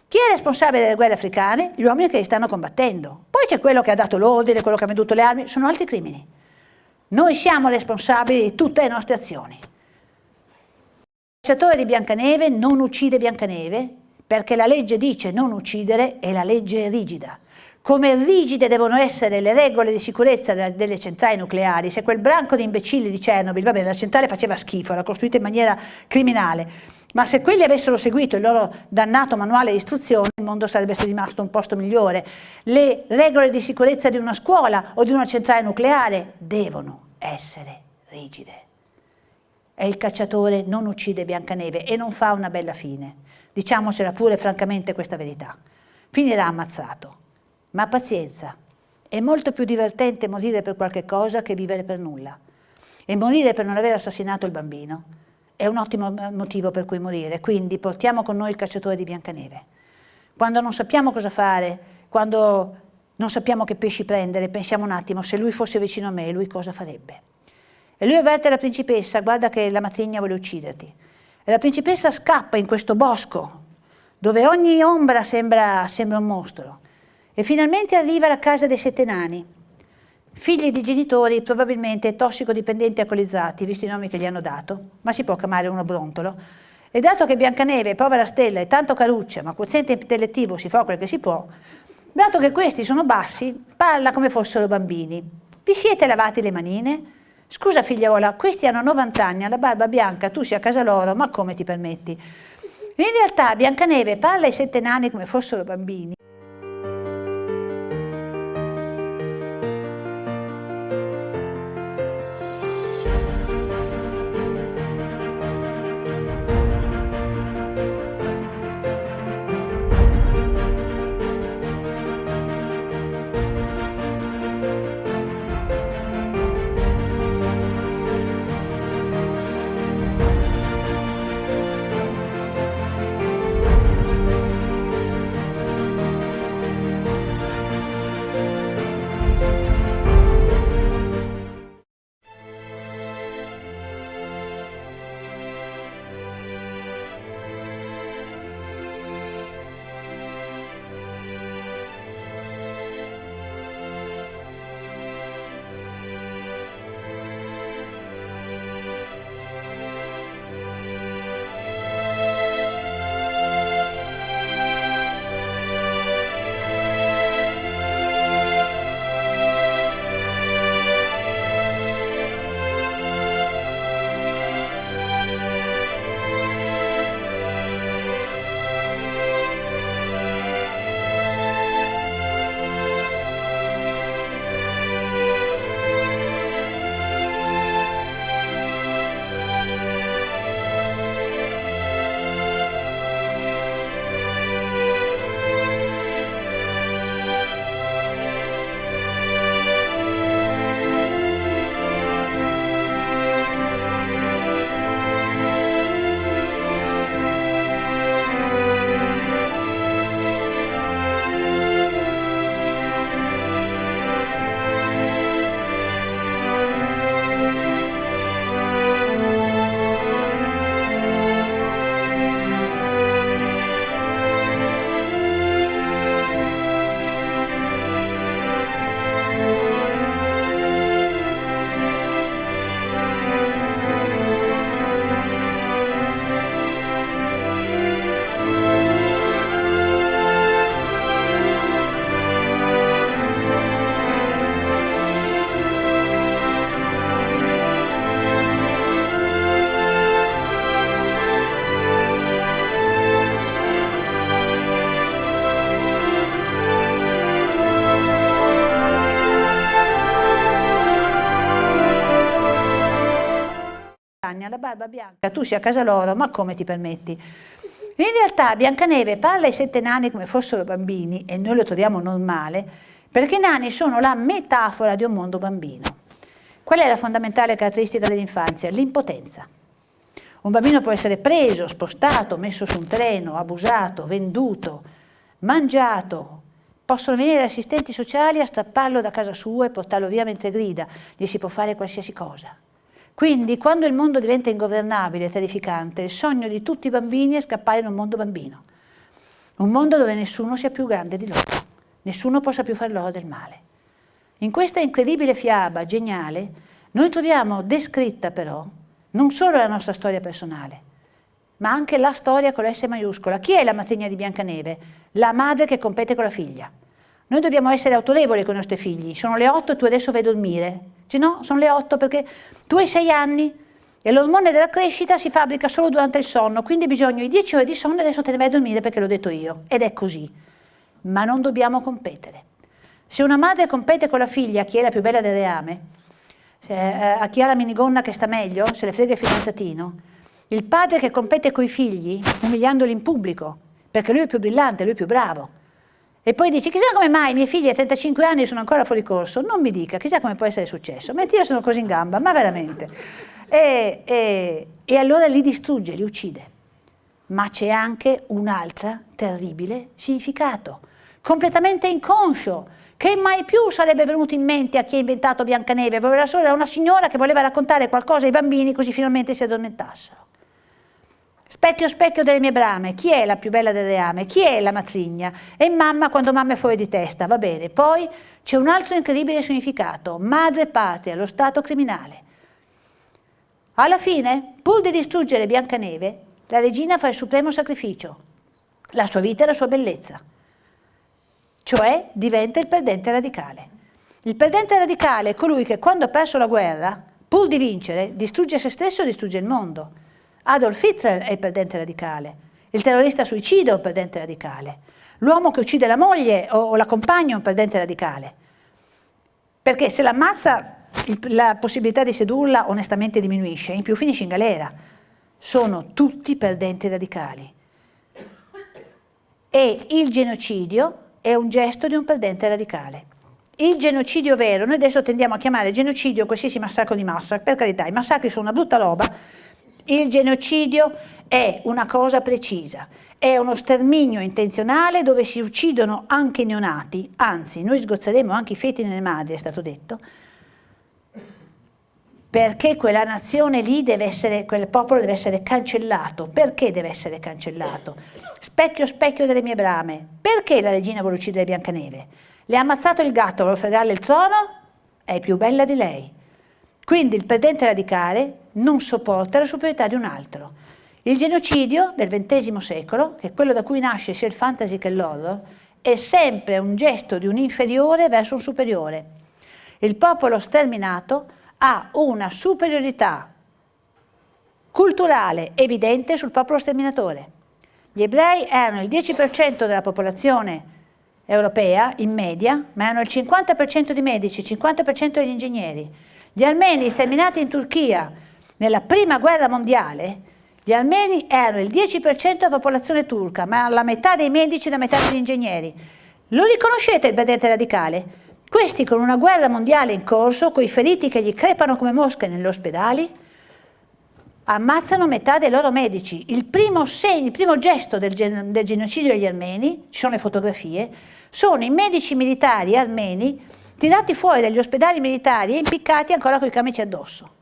Chi è responsabile delle guerre africane? Gli uomini che li stanno combattendo. Poi c'è quello che ha dato l'ordine, quello che ha venduto le armi, sono altri crimini. Noi siamo responsabili di tutte le nostre azioni. Il cacciatore di Biancaneve non uccide Biancaneve perché la legge dice non uccidere e la legge è rigida. Come rigide devono essere le regole di sicurezza delle centrali nucleari. Se quel branco di imbecilli di Chernobyl, va bene, la centrale faceva schifo, era costruita in maniera criminale, ma se quelli avessero seguito il loro dannato manuale di istruzione, il mondo sarebbe rimasto un posto migliore. Le regole di sicurezza di una scuola o di una centrale nucleare devono essere rigide. E il cacciatore non uccide Biancaneve e non fa una bella fine. Diciamocela pure francamente questa verità. Finirà ammazzato. Ma pazienza, è molto più divertente morire per qualche cosa che vivere per nulla. E morire per non aver assassinato il bambino è un ottimo motivo per cui morire. Quindi portiamo con noi il cacciatore di Biancaneve. Quando non sappiamo cosa fare, quando non sappiamo che pesci prendere, pensiamo un attimo, se lui fosse vicino a me, lui cosa farebbe? E lui avverte la principessa, guarda che la matrigna vuole ucciderti. E la principessa scappa in questo bosco, dove ogni ombra sembra un mostro. E finalmente arriva alla casa dei 7 nani, figli di genitori probabilmente tossicodipendenti alcolizzati, visto i nomi che gli hanno dato, ma si può chiamare uno brontolo. E dato che Biancaneve, povera stella, è tanto caruccia, ma quoziente intellettivo si fa quel che si può, dato che questi sono bassi, parla come fossero bambini. Vi siete lavati le manine? Scusa figliola, questi hanno 90 anni, hanno la barba bianca, tu sei a casa loro, ma come ti permetti? In realtà Biancaneve parla ai 7 nani come fossero bambini. La barba bianca, tu sei a casa loro, ma come ti permetti? In realtà Biancaneve parla ai 7 nani come fossero bambini e noi lo troviamo normale perché i nani sono la metafora di un mondo bambino. Qual è la fondamentale caratteristica dell'infanzia? L'impotenza. Un bambino può essere preso, spostato, messo su un treno, abusato, venduto, mangiato. Possono venire assistenti sociali a strapparlo da casa sua e portarlo via mentre grida, gli si può fare qualsiasi cosa. Quindi, quando il mondo diventa ingovernabile e terrificante, il sogno di tutti i bambini è scappare in un mondo bambino. Un mondo dove nessuno sia più grande di loro, nessuno possa più far loro del male. In questa incredibile fiaba geniale, noi troviamo descritta però non solo la nostra storia personale, ma anche la storia con la S maiuscola. Chi è la matrigna di Biancaneve? La madre che compete con la figlia. Noi dobbiamo essere autorevoli con i nostri figli. Sono le 8 e tu adesso vai a dormire. Se no, sono le 8 perché tu hai 6 anni e l'ormone della crescita si fabbrica solo durante il sonno, quindi hai bisogno di 10 ore di sonno e adesso te ne vai a dormire perché l'ho detto io. Ed è così. Ma non dobbiamo competere. Se una madre compete con la figlia, chi è la più bella del reame, a chi ha la minigonna che sta meglio, se le frega il fidanzatino, il padre che compete coi figli, umiliandoli in pubblico, perché lui è più brillante, lui è più bravo. E poi dici, chissà come mai i miei figli a 35 anni sono ancora fuori corso, non mi dica, chissà come può essere successo, mentre io sono così in gamba, ma veramente. E allora li distrugge, li uccide. Ma c'è anche un altro terribile significato, completamente inconscio, che mai più sarebbe venuto in mente a chi ha inventato Biancaneve. Era solo una signora che voleva raccontare qualcosa ai bambini così finalmente si addormentassero. Specchio, specchio delle mie brame, chi è la più bella del reame? Chi è la matrigna? E mamma quando mamma è fuori di testa, va bene. Poi c'è un altro incredibile significato, madre patria, lo stato criminale. Alla fine, pur di distruggere Biancaneve, la regina fa il supremo sacrificio, la sua vita e la sua bellezza. Cioè diventa il perdente radicale. Il perdente radicale è colui che quando ha perso la guerra pur di vincere, distrugge se stesso e distrugge il mondo. Adolf Hitler è il perdente radicale, il terrorista suicida è un perdente radicale, l'uomo che uccide la moglie o la compagna è un perdente radicale. Perché se l'ammazza la possibilità di sedurla onestamente diminuisce, in più finisce in galera. Sono tutti perdenti radicali. E il genocidio è un gesto di un perdente radicale. Il genocidio vero, noi adesso tendiamo a chiamare genocidio qualsiasi massacro di massa, per carità, i massacri sono una brutta roba, il genocidio è una cosa precisa, è uno sterminio intenzionale dove si uccidono anche i neonati, anzi noi sgozzeremo anche i feti nelle madri, è stato detto, perché quella nazione lì deve essere, quel popolo deve essere cancellato. Perché deve essere cancellato? Specchio, specchio delle mie brame, perché la regina vuole uccidere Biancaneve? Le ha ammazzato il gatto, vuole fregarle il trono? È più bella di lei. Quindi il perdente radicale non sopporta la superiorità di un altro. Il genocidio del XX secolo, che è quello da cui nasce sia il fantasy che l'horror, è sempre un gesto di un inferiore verso un superiore. Il popolo sterminato ha una superiorità culturale evidente sul popolo sterminatore. Gli ebrei erano il 10% della popolazione europea in media, ma erano il 50% di medici, il 50% degli ingegneri. Gli armeni sterminati in Turchia nella prima guerra mondiale, gli armeni erano il 10% della popolazione turca, ma la metà dei medici e la metà degli ingegneri. Lo riconoscete il perdente radicale? Questi con una guerra mondiale in corso, con i feriti che gli crepano come mosche negli ospedali, ammazzano metà dei loro medici. Il primo gesto del genocidio degli armeni, ci sono le fotografie, sono i medici militari armeni tirati fuori dagli ospedali militari e impiccati ancora con i camici addosso.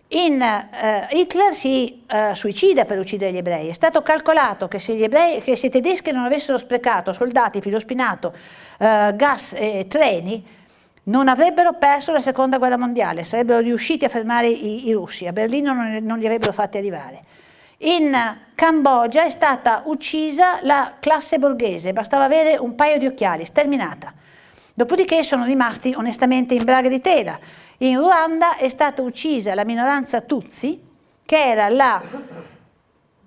Hitler si suicida per uccidere gli ebrei. È stato calcolato che se i tedeschi non avessero sprecato soldati, filo spinato, gas e treni, non avrebbero perso la seconda guerra mondiale, sarebbero riusciti a fermare i russi, a Berlino non li avrebbero fatti arrivare. In Cambogia è stata uccisa la classe borghese, bastava avere un paio di occhiali, sterminata. Dopodiché sono rimasti onestamente in braghe di tela. In Ruanda è stata uccisa la minoranza Tutsi, che era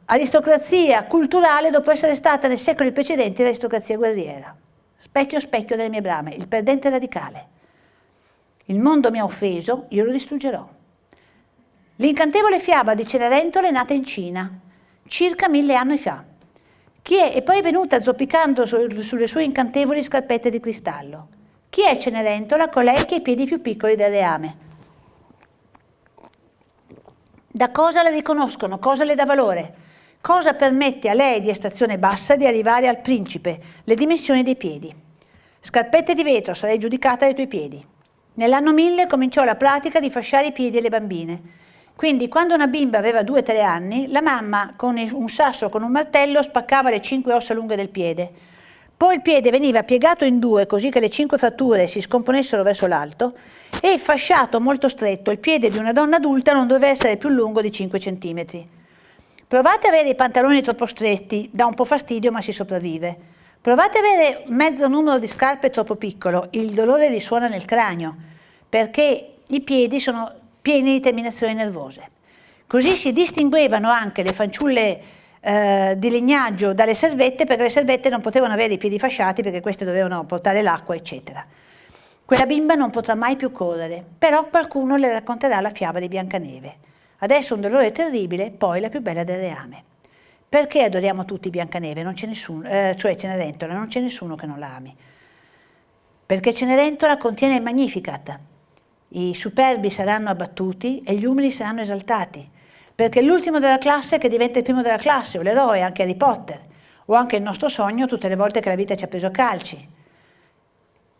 l'aristocrazia culturale dopo essere stata nei secoli precedenti l'aristocrazia guerriera. Specchio, specchio delle mie brame, il perdente radicale. Il mondo mi ha offeso, io lo distruggerò. L'incantevole fiaba di Cenerentola è nata in Cina, circa 1000 anni fa. E poi è venuta zoppicando sulle sue incantevoli scarpette di cristallo. Chi è Cenerentola? Colei che ha i piedi più piccoli del reame. Da cosa la riconoscono? Cosa le dà valore? Cosa permette a lei di estrazione bassa di arrivare al principe? Le dimensioni dei piedi. Scarpette di vetro, sarei giudicata dai tuoi piedi. Nell'anno 1000 cominciò la pratica di fasciare i piedi alle bambine. Quindi quando una bimba aveva 2-3 anni, la mamma con un sasso, con un martello, spaccava le 5 ossa lunghe del piede. Poi il piede veniva piegato in 2 così che le 5 fratture si scomponessero verso l'alto e fasciato molto stretto. Il piede di una donna adulta non doveva essere più lungo di 5 centimetri. Provate ad avere i pantaloni troppo stretti, dà un po' fastidio ma si sopravvive. Provate ad avere mezzo numero di scarpe troppo piccolo, il dolore risuona nel cranio, perché i piedi sono pieni di terminazioni nervose. Così si distinguevano anche le fanciulle di legnaggio dalle servette, perché le servette non potevano avere i piedi fasciati perché queste dovevano portare l'acqua, eccetera. Quella bimba non potrà mai più correre, però qualcuno le racconterà la fiaba di Biancaneve. Adesso un dolore terribile, poi la più bella del reame. Perché adoriamo tutti Biancaneve? Non c'è nessuno, cioè Cenerentola, non c'è nessuno che non la ami. Perché Cenerentola contiene il Magnificat. I superbi saranno abbattuti e gli umili saranno esaltati. Perché l'ultimo della classe che diventa il primo della classe, o l'eroe, anche Harry Potter, o anche il nostro sogno tutte le volte che la vita ci ha preso a calci.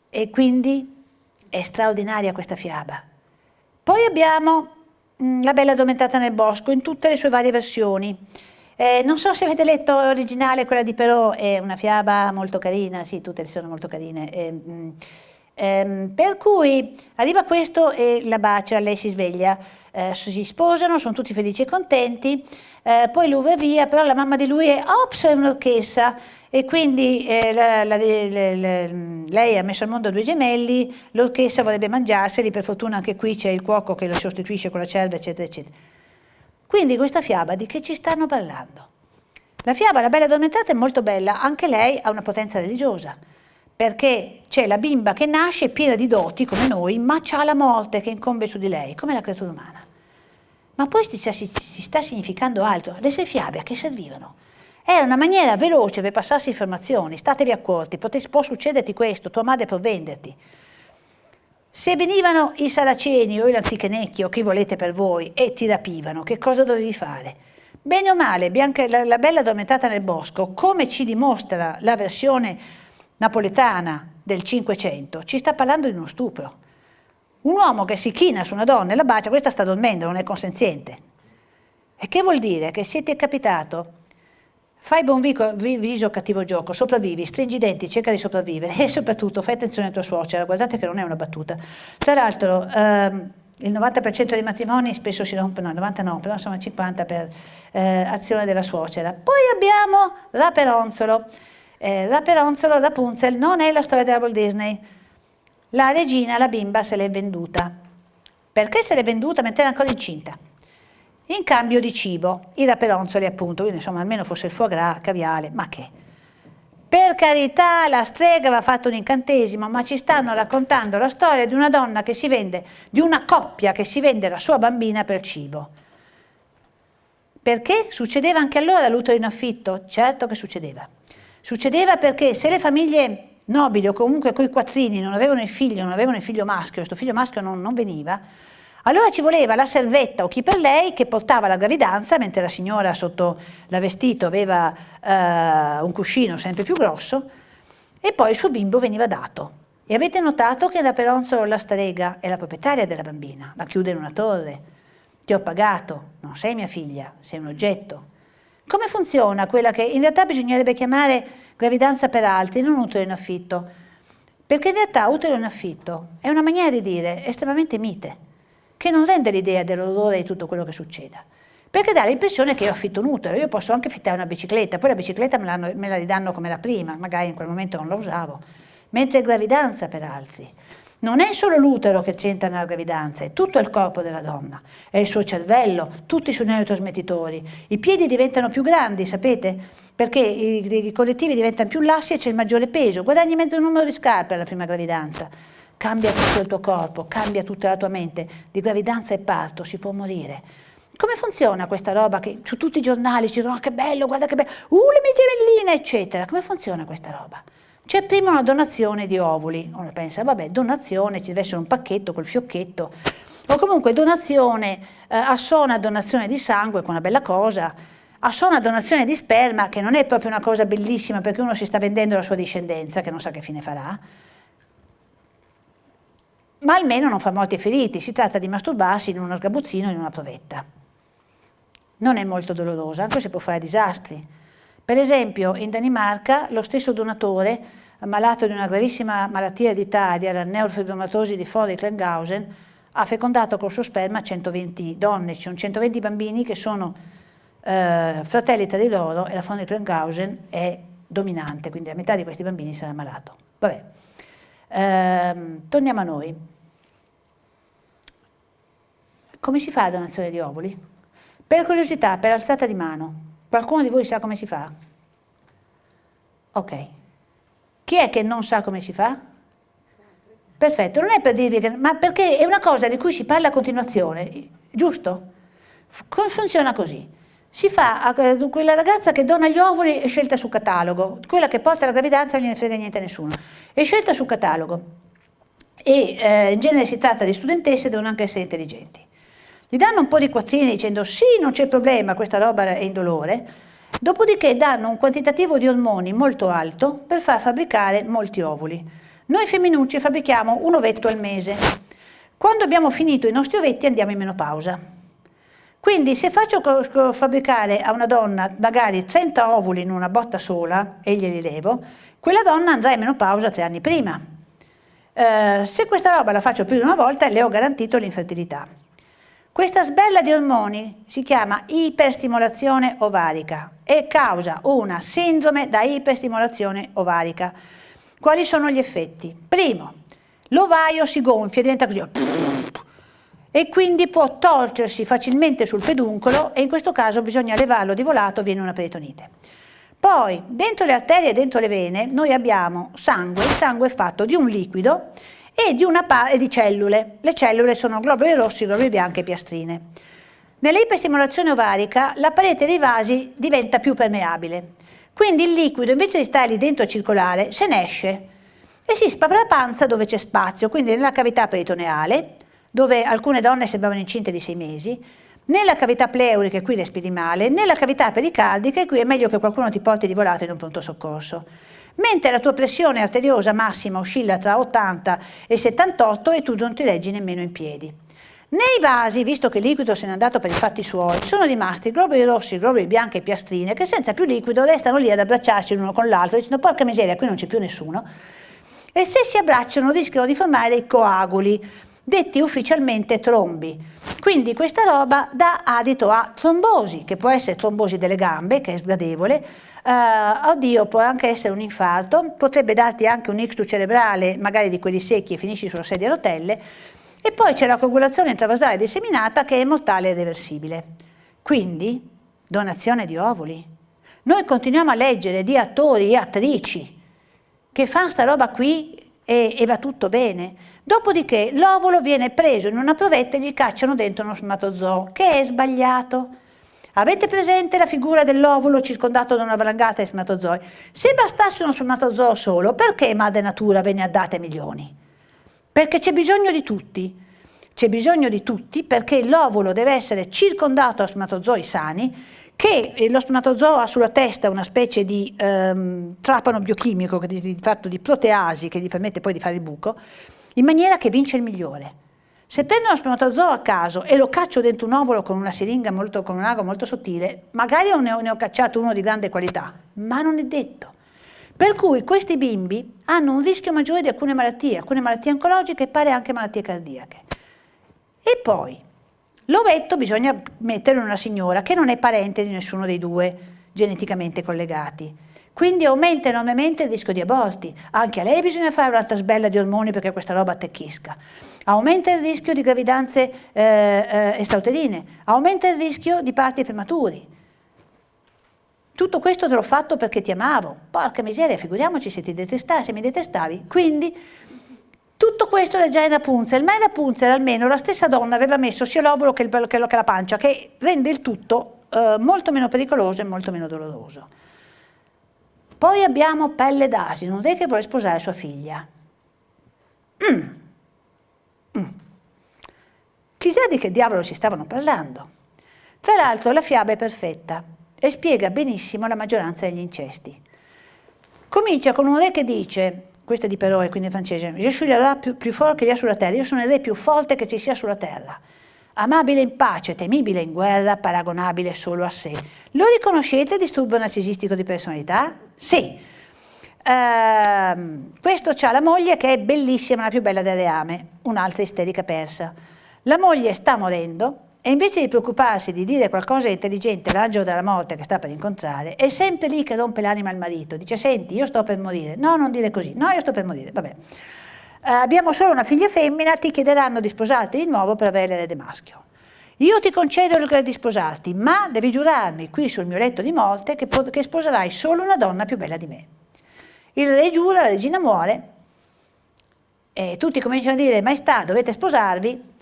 E quindi è straordinaria questa fiaba. Poi abbiamo La Bella Addormentata nel bosco, in tutte le sue varie versioni. Non so se avete letto l'originale, quella di Perrault, è una fiaba molto carina, sì, tutte sono molto carine. Per cui arriva questo e la bacia, lei si sveglia. si sposano, sono tutti felici e contenti, poi lui va via, però la mamma di lui è un'orchessa, e quindi lei ha messo al mondo 2 gemelli, l'orchessa vorrebbe mangiarseli, per fortuna anche qui c'è il cuoco che lo sostituisce con la cerva, eccetera, eccetera. Quindi questa fiaba di che ci stanno parlando? La fiaba La Bella Addormentata è molto bella, anche lei ha una potenza religiosa, perché c'è la bimba che nasce piena di doti come noi, ma c'ha la morte che incombe su di lei, come la creatura umana. Ma poi si sta significando altro. Le 6 fiabe a che servivano? È una maniera veloce per passarsi informazioni, statevi accorti, può succederti questo, tua madre può venderti. Se venivano i saraceni o i lanzichenecchi o chi volete per voi e ti rapivano, che cosa dovevi fare? Bene o male, la Bella Addormentata nel bosco, come ci dimostra la versione napoletana del Cinquecento, ci sta parlando di uno stupro. Un uomo che si china su una donna e la bacia, questa sta dormendo, non è consenziente. E che vuol dire? Che se ti è capitato, fai buon viso, cattivo gioco, sopravvivi, stringi i denti, cerca di sopravvivere e soprattutto fai attenzione a tua suocera, guardate che non è una battuta. Tra l'altro il 90% dei matrimoni spesso si rompono, il 90 no, però insomma il 50% per azione della suocera. Poi abbiamo Raperonzolo. Raperonzolo, Rapunzel, non è la storia della Walt Disney. La regina, la bimba, se l'è venduta. Perché se l'è venduta? Mentre era ancora incinta. In cambio di cibo, i raperonzoli appunto, quindi insomma almeno fosse il foie gras, caviale, ma che? Per carità, la strega aveva fatto un incantesimo, ma ci stanno raccontando la storia di una donna che si vende, di una coppia che si vende la sua bambina per cibo. Perché? Succedeva anche allora l'utero in affitto? Certo che succedeva. Succedeva perché se le famiglie nobili o comunque coi quattrini non avevano il figlio maschio, questo figlio maschio non veniva, allora ci voleva la servetta o chi per lei che portava la gravidanza, mentre la signora sotto la vestito aveva un cuscino sempre più grosso, e poi il suo bimbo veniva dato. E avete notato che Raperonzolo, la strega, è la proprietaria della bambina, la chiude in una torre. Ti ho pagato, non sei mia figlia, sei un oggetto. Come funziona quella che in realtà bisognerebbe chiamare gravidanza per altri, non utero in affitto? Perché in realtà utero in affitto è una maniera di dire estremamente mite, che non rende l'idea dell'orrore di tutto quello che succeda. Perché dà l'impressione che io affitto un utero, io posso anche affittare una bicicletta, poi la bicicletta me la ridanno come la prima, magari in quel momento non la usavo, mentre è gravidanza per altri. Non è solo l'utero che c'entra nella gravidanza, è tutto il corpo della donna, è il suo cervello, tutti i suoi neurotrasmettitori. I piedi diventano più grandi, sapete? Perché i collettivi diventano più lassi e c'è il maggiore peso, guadagni mezzo numero di scarpe alla prima gravidanza. Cambia tutto il tuo corpo, cambia tutta la tua mente. Di gravidanza e parto si può morire. Come funziona questa roba che su tutti i giornali ci sono, che bello, guarda che bello, le mie gemelline, eccetera. Come funziona questa roba? C'è prima una donazione di ovuli, uno pensa, vabbè, donazione, ci deve essere un pacchetto col fiocchetto, o comunque donazione, assona donazione di sangue, che è una bella cosa, assona donazione di sperma, che non è proprio una cosa bellissima perché uno si sta vendendo la sua discendenza, che non sa che fine farà, ma almeno non fa morti e feriti, si tratta di masturbarsi in uno sgabuzzino, in una provetta. Non è molto dolorosa, anche se può fare disastri. Per esempio, in Danimarca, lo stesso donatore, malato di una gravissima malattia ereditaria, la neurofibromatosi di Fori-Klenghausen, ha fecondato col suo sperma 120 donne, ci sono 120 bambini che sono fratelli tra di loro e la Fori-Klenghausen è dominante, quindi la metà di questi bambini sarà malato. Vabbè. Torniamo a noi. Come si fa la donazione di ovuli? Per curiosità, per alzata di mano. Qualcuno di voi sa come si fa? Ok. Chi è che non sa come si fa? Perfetto, non è per dirvi che, ma perché è una cosa di cui si parla a continuazione, giusto? Funziona così. Si fa, quella ragazza che dona gli ovuli è scelta su catalogo, quella che porta la gravidanza non gliene frega niente a nessuno, è scelta su catalogo e in genere si tratta di studentesse, devono anche essere intelligenti. Gli danno un po' di quattrini dicendo sì, non c'è problema, questa roba è indolore, dopodiché danno un quantitativo di ormoni molto alto per far fabbricare molti ovuli. Noi femminucci fabbrichiamo un ovetto al mese. Quando abbiamo finito i nostri ovetti andiamo in menopausa. Quindi se faccio fabbricare a una donna magari 30 ovuli in una botta sola e glieli levo, quella donna andrà in menopausa 3 anni prima. Se questa roba la faccio più di una volta le ho garantito l'infertilità. Questa sbella di ormoni si chiama iperstimolazione ovarica e causa una sindrome da iperstimolazione ovarica. Quali sono gli effetti? Primo, l'ovaio si gonfia, diventa così, e quindi può torcersi facilmente sul peduncolo e in questo caso bisogna levarlo di volato, viene una peritonite. Poi, dentro le arterie e dentro le vene, noi abbiamo sangue, il sangue è fatto di un liquido e di cellule. Le cellule sono globuli rossi, globuli bianchi e piastrine. Nell'iperstimolazione ovarica la parete dei vasi diventa più permeabile, quindi il liquido invece di stare lì dentro a circolare se ne esce e si spapra la panza dove c'è spazio, quindi nella cavità peritoneale, dove alcune donne sembravano incinte di 6 mesi, nella cavità pleurica, e qui respiri male, nella cavità pericardica, e qui è meglio che qualcuno ti porti di volato in un pronto soccorso. Mentre la tua pressione arteriosa massima oscilla tra 80 e 78 e tu non ti reggi nemmeno in piedi. Nei vasi, visto che il liquido se n'è andato per i fatti suoi, sono rimasti globuli rossi, globuli bianchi e piastrine che senza più liquido restano lì ad abbracciarsi l'uno con l'altro dicendo porca miseria, qui non c'è più nessuno, e se si abbracciano rischiano di formare dei coaguli, detti ufficialmente trombi. Quindi questa roba dà adito a trombosi, che può essere trombosi delle gambe, che è sgradevole, può anche essere un infarto, potrebbe darti anche un ictus cerebrale, magari di quelli secchi e finisci sulla sedia a rotelle, e poi c'è la coagulazione intravasale disseminata che è mortale e irreversibile. Quindi, donazione di ovuli. Noi continuiamo a leggere di attori e attrici che fanno sta roba qui e va tutto bene. Dopodiché l'ovulo viene preso in una provetta e gli cacciano dentro uno spermatozoo, che è sbagliato. Avete presente la figura dell'ovulo circondato da una valangata di spermatozoi? Se bastasse uno spermatozoo solo, perché Madre Natura ve ne ha date milioni? Perché c'è bisogno di tutti. C'è bisogno di tutti perché l'ovulo deve essere circondato da spermatozoi sani, che lo spermatozoo ha sulla testa una specie di trapano biochimico, fatto di proteasi, che gli permette poi di fare il buco, in maniera che vince il migliore. Se prendo uno spermatozoo a caso e lo caccio dentro un ovulo con una siringa con un ago molto sottile, magari ne ho cacciato uno di grande qualità, ma non è detto. Per cui questi bimbi hanno un rischio maggiore di alcune malattie oncologiche e pare anche malattie cardiache. E poi, l'ovetto bisogna metterlo in una signora che non è parente di nessuno dei due geneticamente collegati. Quindi aumenta enormemente il rischio di aborti. Anche a lei bisogna fare un'altra sbella di ormoni perché questa roba attecchisca. Aumenta il rischio di gravidanze extrauterine, aumenta il rischio di parti prematuri. Tutto questo te l'ho fatto perché ti amavo. Porca miseria, figuriamoci se mi detestavi. Quindi tutto questo era già in Rapunzel, ma in Rapunzel almeno la stessa donna aveva messo sia l'ovulo che la pancia, che rende il tutto molto meno pericoloso e molto meno doloroso. Poi abbiamo Pelle d'Asino, lei che vuole sposare sua figlia. Chissà di che diavolo ci stavano parlando. Tra l'altro la fiaba è perfetta e spiega benissimo la maggioranza degli incesti. Comincia con un re che dice, questo è di Perrault, quindi è francese, je suis le roi plus fort qu'il y a sulla terra, io sono il re più forte che ci sia sulla terra, amabile in pace, temibile in guerra, paragonabile solo a sé. Lo riconoscete il disturbo narcisistico di personalità? Sì. Questo c'ha la moglie che è bellissima, la più bella del reame, un'altra isterica persa. La moglie sta morendo e invece di preoccuparsi di dire qualcosa di intelligente all'angelo della morte che sta per incontrare, è sempre lì che rompe l'anima al marito, dice senti io sto per morire, no non dire così, no io sto per morire, vabbè. Abbiamo solo una figlia femmina, ti chiederanno di sposarti di nuovo per avere l'erede maschio. Io ti concedo il di sposarti, ma devi giurarmi qui sul mio letto di morte che sposerai solo una donna più bella di me. Il re giura, la regina muore e tutti cominciano a dire maestà dovete sposarvi.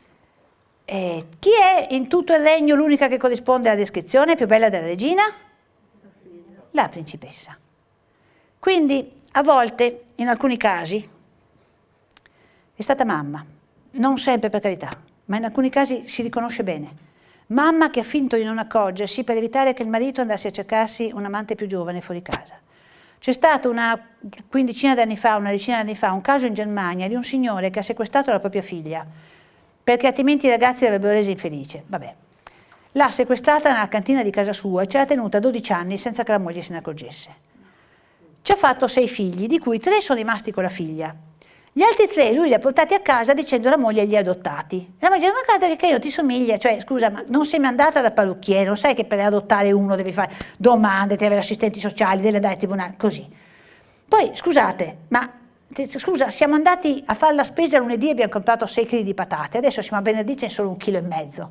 Chi è in tutto il regno l'unica che corrisponde alla descrizione più bella della regina? La principessa. Quindi a volte, in alcuni casi, è stata mamma, non sempre per carità, ma in alcuni casi si riconosce bene. Mamma che ha finto di non accorgersi per evitare che il marito andasse a cercarsi un amante più giovane fuori casa. C'è stato una decina d'anni fa, un caso in Germania di un signore che ha sequestrato la propria figlia, perché altrimenti i ragazzi l'avrebbero resa infelice. Vabbè. L'ha sequestrata nella cantina di casa sua e ce l'ha tenuta 12 anni senza che la moglie se ne accorgesse. Ci ha fatto 6 figli, di cui 3 sono rimasti con la figlia. Gli altri 3 lui li ha portati a casa dicendo alla moglie li ha adottati. La moglie ma guarda che carino, ti somiglia, cioè scusa, ma non sei mai andata dal parrucchiere, non sai che per adottare uno devi fare domande, devi avere assistenti sociali, devi andare ai tribunali, così. Poi scusate, ma scusa, siamo andati a fare la spesa lunedì e abbiamo comprato 6 kg di patate, adesso siamo a venerdì, c'è solo 1,5 kg.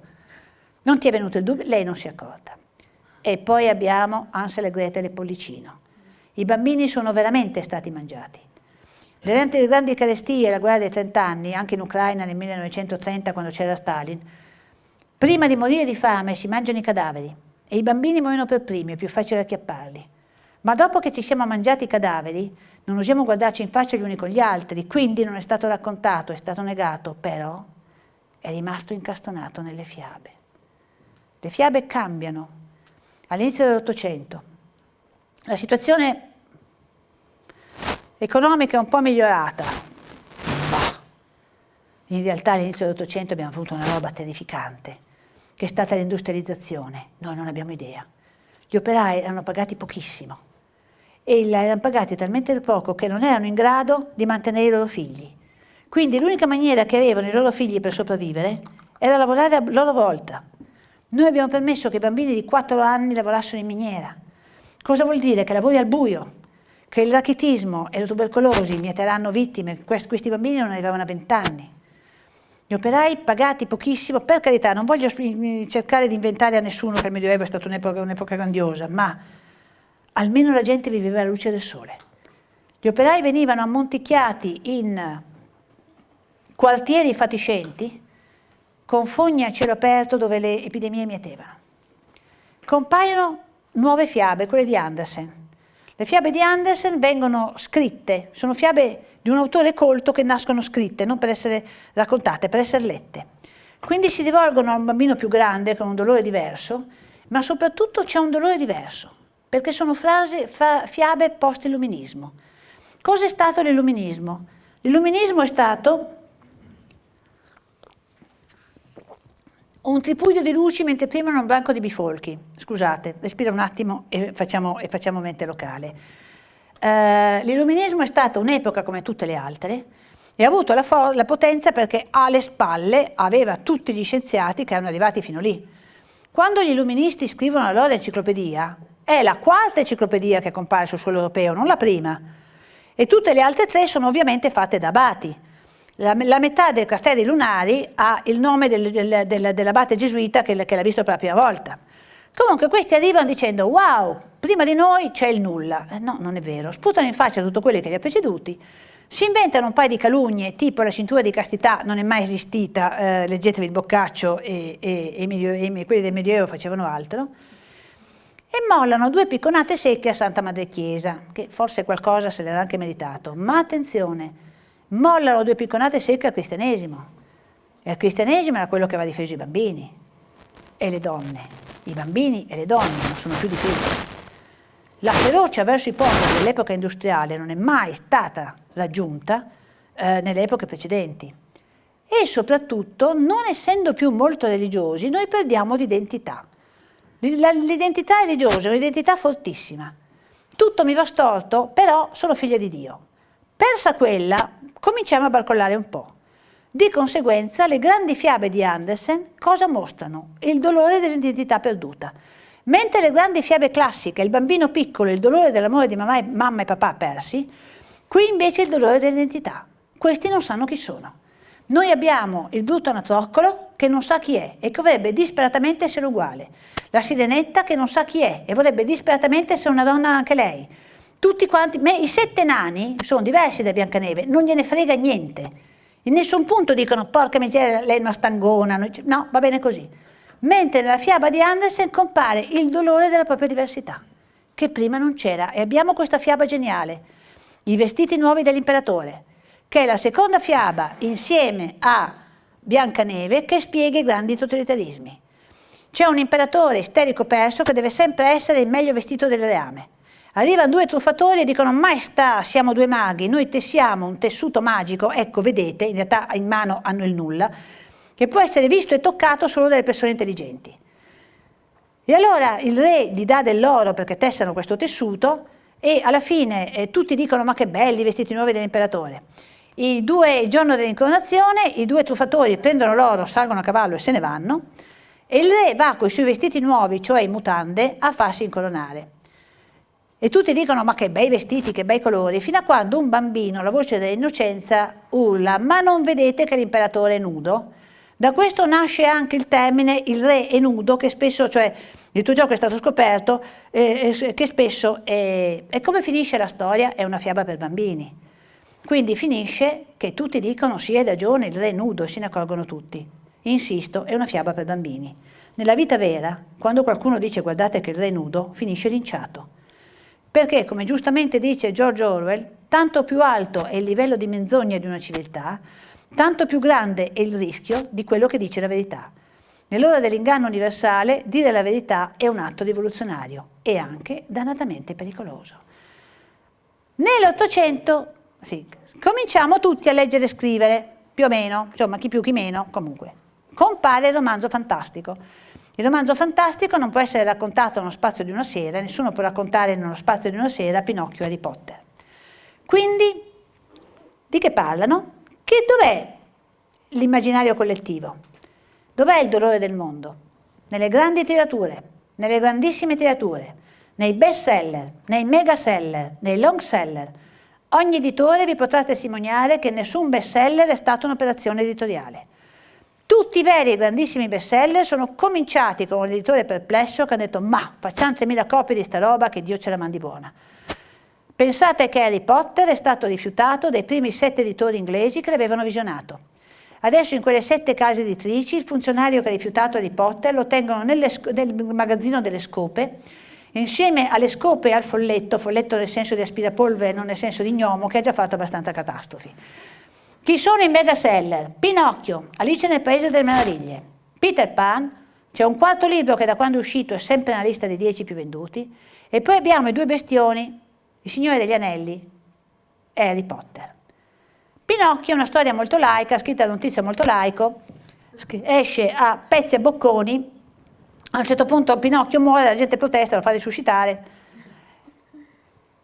Non ti è venuto il dubbio? Lei non si è accorta. E poi abbiamo Hansel e Gretel e Pollicino. I bambini sono veramente stati mangiati. Durante le grandi carestie, la guerra dei 30 anni, anche in Ucraina nel 1930 quando c'era Stalin, prima di morire di fame si mangiano i cadaveri e i bambini muoiono per primi, è più facile acchiapparli. Ma dopo che ci siamo mangiati i cadaveri, non osiamo guardarci in faccia gli uni con gli altri, quindi non è stato raccontato, è stato negato, però è rimasto incastonato nelle fiabe. Le fiabe cambiano. All'inizio dell'Ottocento la situazione economica è un po' migliorata, ma in realtà all'inizio dell'Ottocento abbiamo avuto una roba terrificante, che è stata l'industrializzazione. Noi non abbiamo idea. Gli operai erano pagati pochissimo e erano pagati talmente poco che non erano in grado di mantenere i loro figli. Quindi l'unica maniera che avevano i loro figli per sopravvivere era lavorare a loro volta. Noi abbiamo permesso che i bambini di 4 anni lavorassero in miniera. Cosa vuol dire? Che lavori al buio, che il rachitismo e la tubercolosi mieteranno vittime. Questi bambini non arrivavano a 20 anni. Gli operai pagati pochissimo, per carità, non voglio cercare di inventare a nessuno che il Medioevo è stata un'epoca grandiosa, ma almeno la gente viveva alla luce del sole. Gli operai venivano ammonticchiati in quartieri fatiscenti, con fogne a cielo aperto dove le epidemie mietevano. Compaiono nuove fiabe, quelle di Andersen. Le fiabe di Andersen vengono scritte, sono fiabe di un autore colto che nascono scritte, non per essere raccontate, per essere lette. Quindi si rivolgono a un bambino più grande con un dolore diverso, ma soprattutto c'è un dolore diverso, perché sono fiabe post-illuminismo. Cosa è stato l'illuminismo? L'illuminismo è stato un tripudio di luci mentre premano un branco di bifolchi. Scusate, respira un attimo e facciamo mente locale. L'illuminismo è stata un'epoca come tutte le altre e ha avuto la potenza perché alle spalle aveva tutti gli scienziati che erano arrivati fino lì. Quando gli illuministi scrivono la loro enciclopedia, è la 4ª enciclopedia che compare sul suolo europeo, non la prima. E tutte le altre 3 sono ovviamente fatte da abati. La metà dei crateri lunari ha il nome dell'abate gesuita che l'ha visto per la prima volta. Comunque questi arrivano dicendo wow, prima di noi c'è il nulla. No, non è vero, sputano in faccia tutto quello che li ha preceduti, si inventano un paio di calunnie tipo la cintura di castità non è mai esistita, leggetevi il Boccaccio e quelli del Medioevo facevano altro, e mollano 2 picconate secche a Santa Madre Chiesa, che forse qualcosa se l'era anche meritato, ma attenzione, mollano 2 picconate secche al cristianesimo, e il cristianesimo era quello che aveva difeso i bambini e le donne. I bambini e le donne non sono più difesi. La ferocia verso i popoli dell'epoca industriale non è mai stata raggiunta nelle epoche precedenti. E soprattutto, non essendo più molto religiosi, noi perdiamo l'identità. L'identità religiosa è un'identità fortissima. Tutto mi va storto, però sono figlia di Dio. Persa quella, cominciamo a barcollare un po'. Di conseguenza, le grandi fiabe di Andersen cosa mostrano? Il dolore dell'identità perduta. Mentre le grandi fiabe classiche, il bambino piccolo, il dolore dell'amore di mamma e papà persi, qui invece il dolore dell'identità. Questi non sanno chi sono. Noi abbiamo il brutto anatroccolo che non sa chi è e che vorrebbe disperatamente essere uguale. La sirenetta che non sa chi è e vorrebbe disperatamente essere una donna anche lei. Tutti quanti, i 7 nani sono diversi da Biancaneve, non gliene frega niente. In nessun punto dicono porca miseria, lei è una stangona, no, va bene così. Mentre nella fiaba di Andersen compare il dolore della propria diversità, che prima non c'era. E abbiamo questa fiaba geniale, I vestiti nuovi dell'imperatore, che è la seconda fiaba insieme a Biancaneve che spiega i grandi totalitarismi. C'è un imperatore isterico perso che deve sempre essere il meglio vestito del reame. Arrivano 2 truffatori e dicono maestà, siamo 2 maghi, noi tessiamo un tessuto magico, ecco vedete, in realtà in mano hanno il nulla, che può essere visto e toccato solo dalle persone intelligenti. E allora il re gli dà dell'oro perché tessano questo tessuto e alla fine tutti dicono ma che belli i vestiti nuovi dell'imperatore. Il giorno dell'incoronazione, i due truffatori prendono l'oro, salgono a cavallo e se ne vanno, e il re va con i suoi vestiti nuovi, cioè in mutande, a farsi incoronare. E tutti dicono: ma che bei vestiti, che bei colori, fino a quando un bambino, la voce dell'innocenza, urla: ma non vedete che l'imperatore è nudo? Da questo nasce anche il termine il re è nudo, che spesso, cioè il tuo gioco è stato scoperto, che spesso è come finisce la storia, è una fiaba per bambini. Quindi finisce che tutti dicono: sì, hai ragione, il re è nudo, e se ne accorgono tutti. Insisto, è una fiaba per bambini. Nella vita vera, quando qualcuno dice guardate che il re è nudo, finisce linciato. Perché, come giustamente dice George Orwell, tanto più alto è il livello di menzogna di una civiltà, tanto più grande è il rischio di quello che dice la verità. Nell'ora dell'inganno universale, dire la verità è un atto rivoluzionario e anche dannatamente pericoloso. Nell'Ottocento, sì, cominciamo tutti a leggere e scrivere, più o meno, insomma, chi più chi meno, comunque. Compare il romanzo fantastico. Il romanzo fantastico non può essere raccontato nello spazio di una sera, nessuno può raccontare nello spazio di una sera Pinocchio e Harry Potter. Quindi, di che parlano? Che dov'è l'immaginario collettivo? Dov'è il dolore del mondo? Nelle grandi tirature, nelle grandissime tirature, nei best seller, nei mega seller, nei long seller. Ogni editore vi potrà testimoniare che nessun best seller è stata un'operazione editoriale. Tutti i veri e grandissimi bestseller sono cominciati con un editore perplesso che ha detto: ma facciamo 3.000 copie di sta roba, che Dio ce la mandi buona. Pensate che Harry Potter è stato rifiutato dai primi 7 editori inglesi che l'avevano visionato. Adesso in quelle 7 case editrici il funzionario che ha rifiutato Harry Potter lo tengono nel magazzino delle scope, insieme alle scope e al folletto nel senso di aspirapolvere, non nel senso di gnomo, che ha già fatto abbastanza catastrofi. Chi sono i mega seller? Pinocchio, Alice nel Paese delle Meraviglie, Peter Pan, c'è un quarto libro che da quando è uscito è sempre nella lista dei 10 più venduti, e poi abbiamo i due bestioni, Il Signore degli Anelli e Harry Potter. Pinocchio è una storia molto laica, scritta da un tizio molto laico, esce a pezzi a bocconi, a un certo punto Pinocchio muore, la gente protesta, lo fa risuscitare.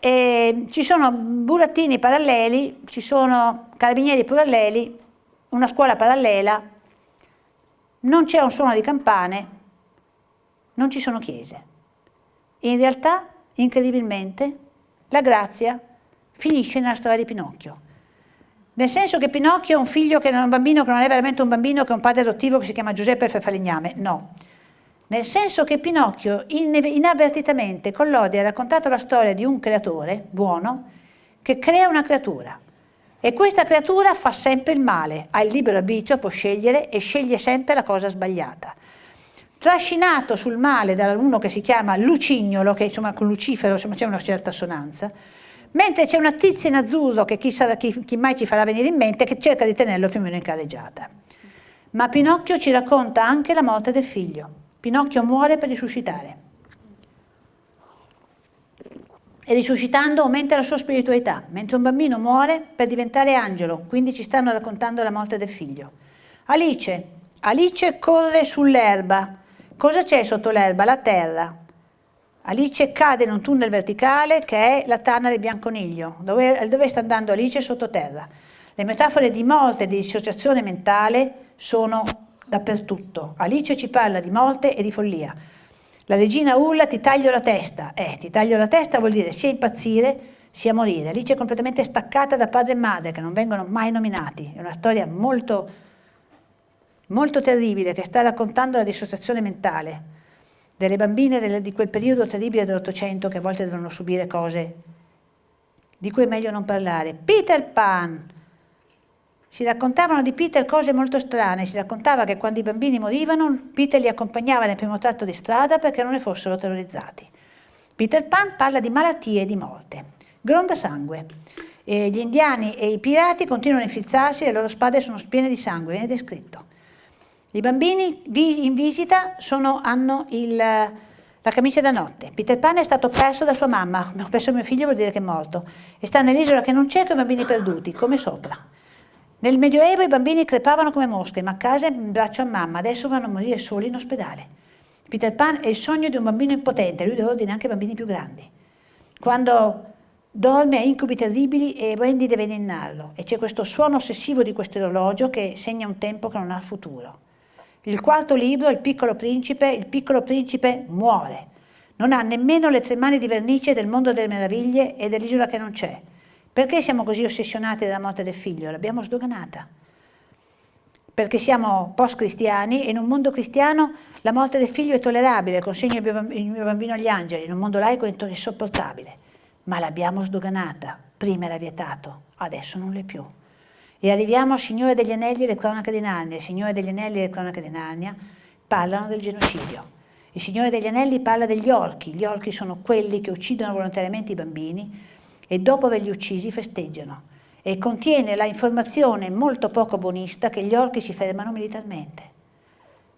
E ci sono burattini paralleli, ci sono carabinieri paralleli, una scuola parallela, non c'è un suono di campane, non ci sono chiese. In realtà, incredibilmente, la grazia finisce nella storia di Pinocchio. Nel senso che Pinocchio è un figlio che non è un bambino, che non è veramente un bambino, che è un padre adottivo che si chiama Giuseppe per falegname, no. Nel senso che Pinocchio inavvertitamente con l'Ode ha raccontato la storia di un creatore buono che crea una creatura e questa creatura fa sempre il male, ha il libero arbitrio, può scegliere e sceglie sempre la cosa sbagliata. Trascinato sul male da uno che si chiama Lucignolo, che insomma con Lucifero insomma, c'è una certa assonanza, mentre c'è una tizia in azzurro che chi mai ci farà venire in mente, che cerca di tenerlo più o meno in carreggiata. Ma Pinocchio ci racconta anche la morte del figlio. Pinocchio muore per risuscitare e risuscitando aumenta la sua spiritualità, mentre un bambino muore per diventare angelo, quindi ci stanno raccontando la morte del figlio. Alice corre sull'erba. Cosa c'è sotto l'erba? La terra. Alice cade in un tunnel verticale che è la tana del bianconiglio. Dove sta andando Alice? Sottoterra. Le metafore di morte e di dissociazione mentale sono dappertutto. Alice ci parla di morte e di follia. La regina urla: ti taglio la testa. Ti taglio la testa vuol dire sia impazzire sia morire. Alice è completamente staccata da padre e madre che non vengono mai nominati. È una storia molto, molto terribile che sta raccontando la dissociazione mentale delle bambine di quel periodo terribile dell'Ottocento che a volte devono subire cose di cui è meglio non parlare. Peter Pan. Si raccontavano di Peter cose molto strane, si raccontava che quando i bambini morivano Peter li accompagnava nel primo tratto di strada perché non ne fossero terrorizzati. Peter Pan parla di malattie e di morte. Gronda sangue. Gli indiani e i pirati continuano a infizzarsi e le loro spade sono piene di sangue, viene descritto. I bambini in visita hanno la camicia da notte. Peter Pan è stato perso da sua mamma, ho perso mio figlio vuol dire che è morto, e sta nell'isola che non c'è con i bambini perduti, come sopra. Nel Medioevo i bambini crepavano come mosche, ma a casa in braccio a mamma, adesso vanno a morire soli in ospedale. Peter Pan è il sogno di un bambino impotente, lui ordina anche ai bambini più grandi. Quando dorme a incubi terribili e Wendy deve innarlo, e c'è questo suono ossessivo di questo orologio che segna un tempo che non ha futuro. Il quarto libro, il piccolo principe muore. Non ha nemmeno le 3 mani di vernice del mondo delle meraviglie e dell'isola che non c'è. Perché siamo così ossessionati dalla morte del figlio? L'abbiamo sdoganata. Perché siamo post-cristiani e in un mondo cristiano la morte del figlio è tollerabile, consegno il mio bambino agli angeli, in un mondo laico è insopportabile. Ma l'abbiamo sdoganata, prima era vietato, adesso non l'è più. E arriviamo al Signore degli Anelli e le cronache di Narnia. Il Signore degli Anelli e le cronache di Narnia parlano del genocidio. Il Signore degli Anelli parla degli orchi. Gli orchi sono quelli che uccidono volontariamente i bambini e dopo averli uccisi festeggiano. E contiene la informazione molto poco buonista che gli orchi si fermano militarmente.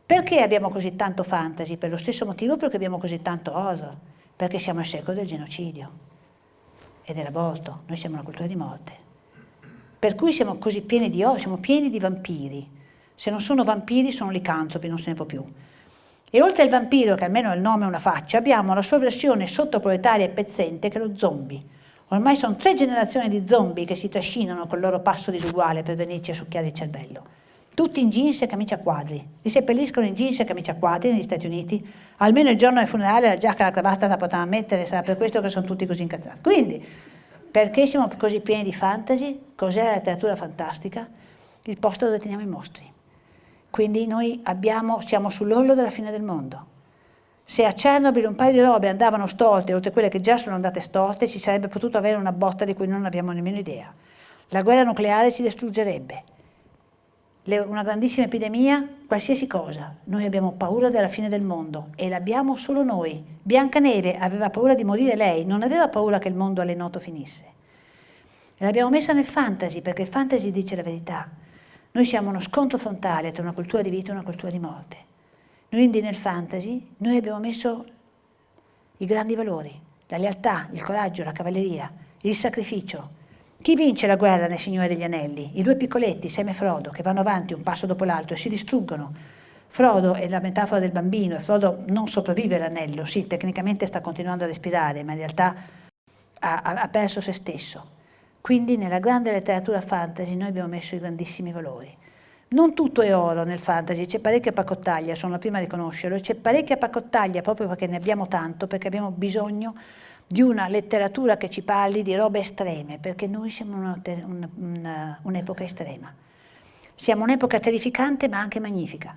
Perché abbiamo così tanto fantasy? Per lo stesso motivo perché abbiamo così tanto horror. Perché siamo al secolo del genocidio e dell'aborto. Noi siamo una cultura di morte. Per cui siamo così pieni di horror, siamo pieni di vampiri. Se non sono vampiri sono licantropi, non se ne può più. E oltre al vampiro, che almeno ha il nome e una faccia, abbiamo la sua versione sottoproletaria e pezzente che è lo zombie. Ormai sono 3 generazioni di zombie che si trascinano col loro passo disuguale per venirci a succhiare il cervello. Tutti in jeans e camicia a quadri. Li seppelliscono in jeans e camicia a quadri negli Stati Uniti. Almeno il giorno del funerale la giacca e la cravatta la potevano mettere, sarà per questo che sono tutti così incazzati. Quindi, perché siamo così pieni di fantasy? Cos'è la letteratura fantastica? Il posto dove teniamo i mostri. Quindi noi siamo sull'orlo della fine del mondo. Se a Chernobyl un paio di robe andavano storte, oltre quelle che già sono andate storte, si sarebbe potuto avere una botta di cui non abbiamo nemmeno idea. La guerra nucleare ci distruggerebbe. Una grandissima epidemia, qualsiasi cosa. Noi abbiamo paura della fine del mondo e l'abbiamo solo noi. Biancaneve aveva paura di morire lei, non aveva paura che il mondo alle noto finisse. E l'abbiamo messa nel fantasy, perché il fantasy dice la verità. Noi siamo uno scontro frontale tra una cultura di vita e una cultura di morte. Quindi nel fantasy noi abbiamo messo i grandi valori, la lealtà, il coraggio, la cavalleria, il sacrificio. Chi vince la guerra nel Signore degli Anelli? I 2 piccoletti, Sam e Frodo, che vanno avanti un passo dopo l'altro e si distruggono. Frodo è la metafora del bambino, e Frodo non sopravvive all'anello, sì, tecnicamente sta continuando a respirare, ma in realtà ha perso se stesso. Quindi nella grande letteratura fantasy noi abbiamo messo i grandissimi valori. Non tutto è oro nel fantasy, c'è parecchia pacottaglia, sono la prima a riconoscerlo, e c'è parecchia pacottaglia proprio perché ne abbiamo tanto, perché abbiamo bisogno di una letteratura che ci parli di robe estreme, perché noi siamo un'epoca estrema. Siamo un'epoca terrificante ma anche magnifica,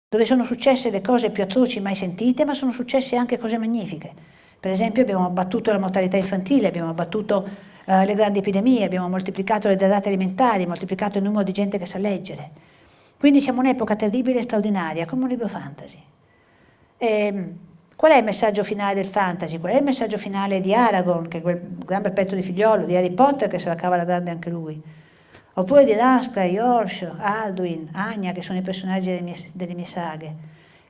dove sono successe le cose più atroci mai sentite, ma sono successe anche cose magnifiche. Per esempio abbiamo abbattuto la mortalità infantile, abbiamo abbattuto le grandi epidemie, abbiamo moltiplicato le derrate alimentari, moltiplicato il numero di gente che sa leggere. Quindi siamo un'epoca terribile e straordinaria, come un libro fantasy. Qual è il messaggio finale del fantasy? Qual è il messaggio finale di Aragorn, che è quel gran bel di figliolo, di Harry Potter, che se la cava alla grande anche lui? Oppure di Laskar, Yorsh, Alduin, Anya, che sono i personaggi delle mie saghe.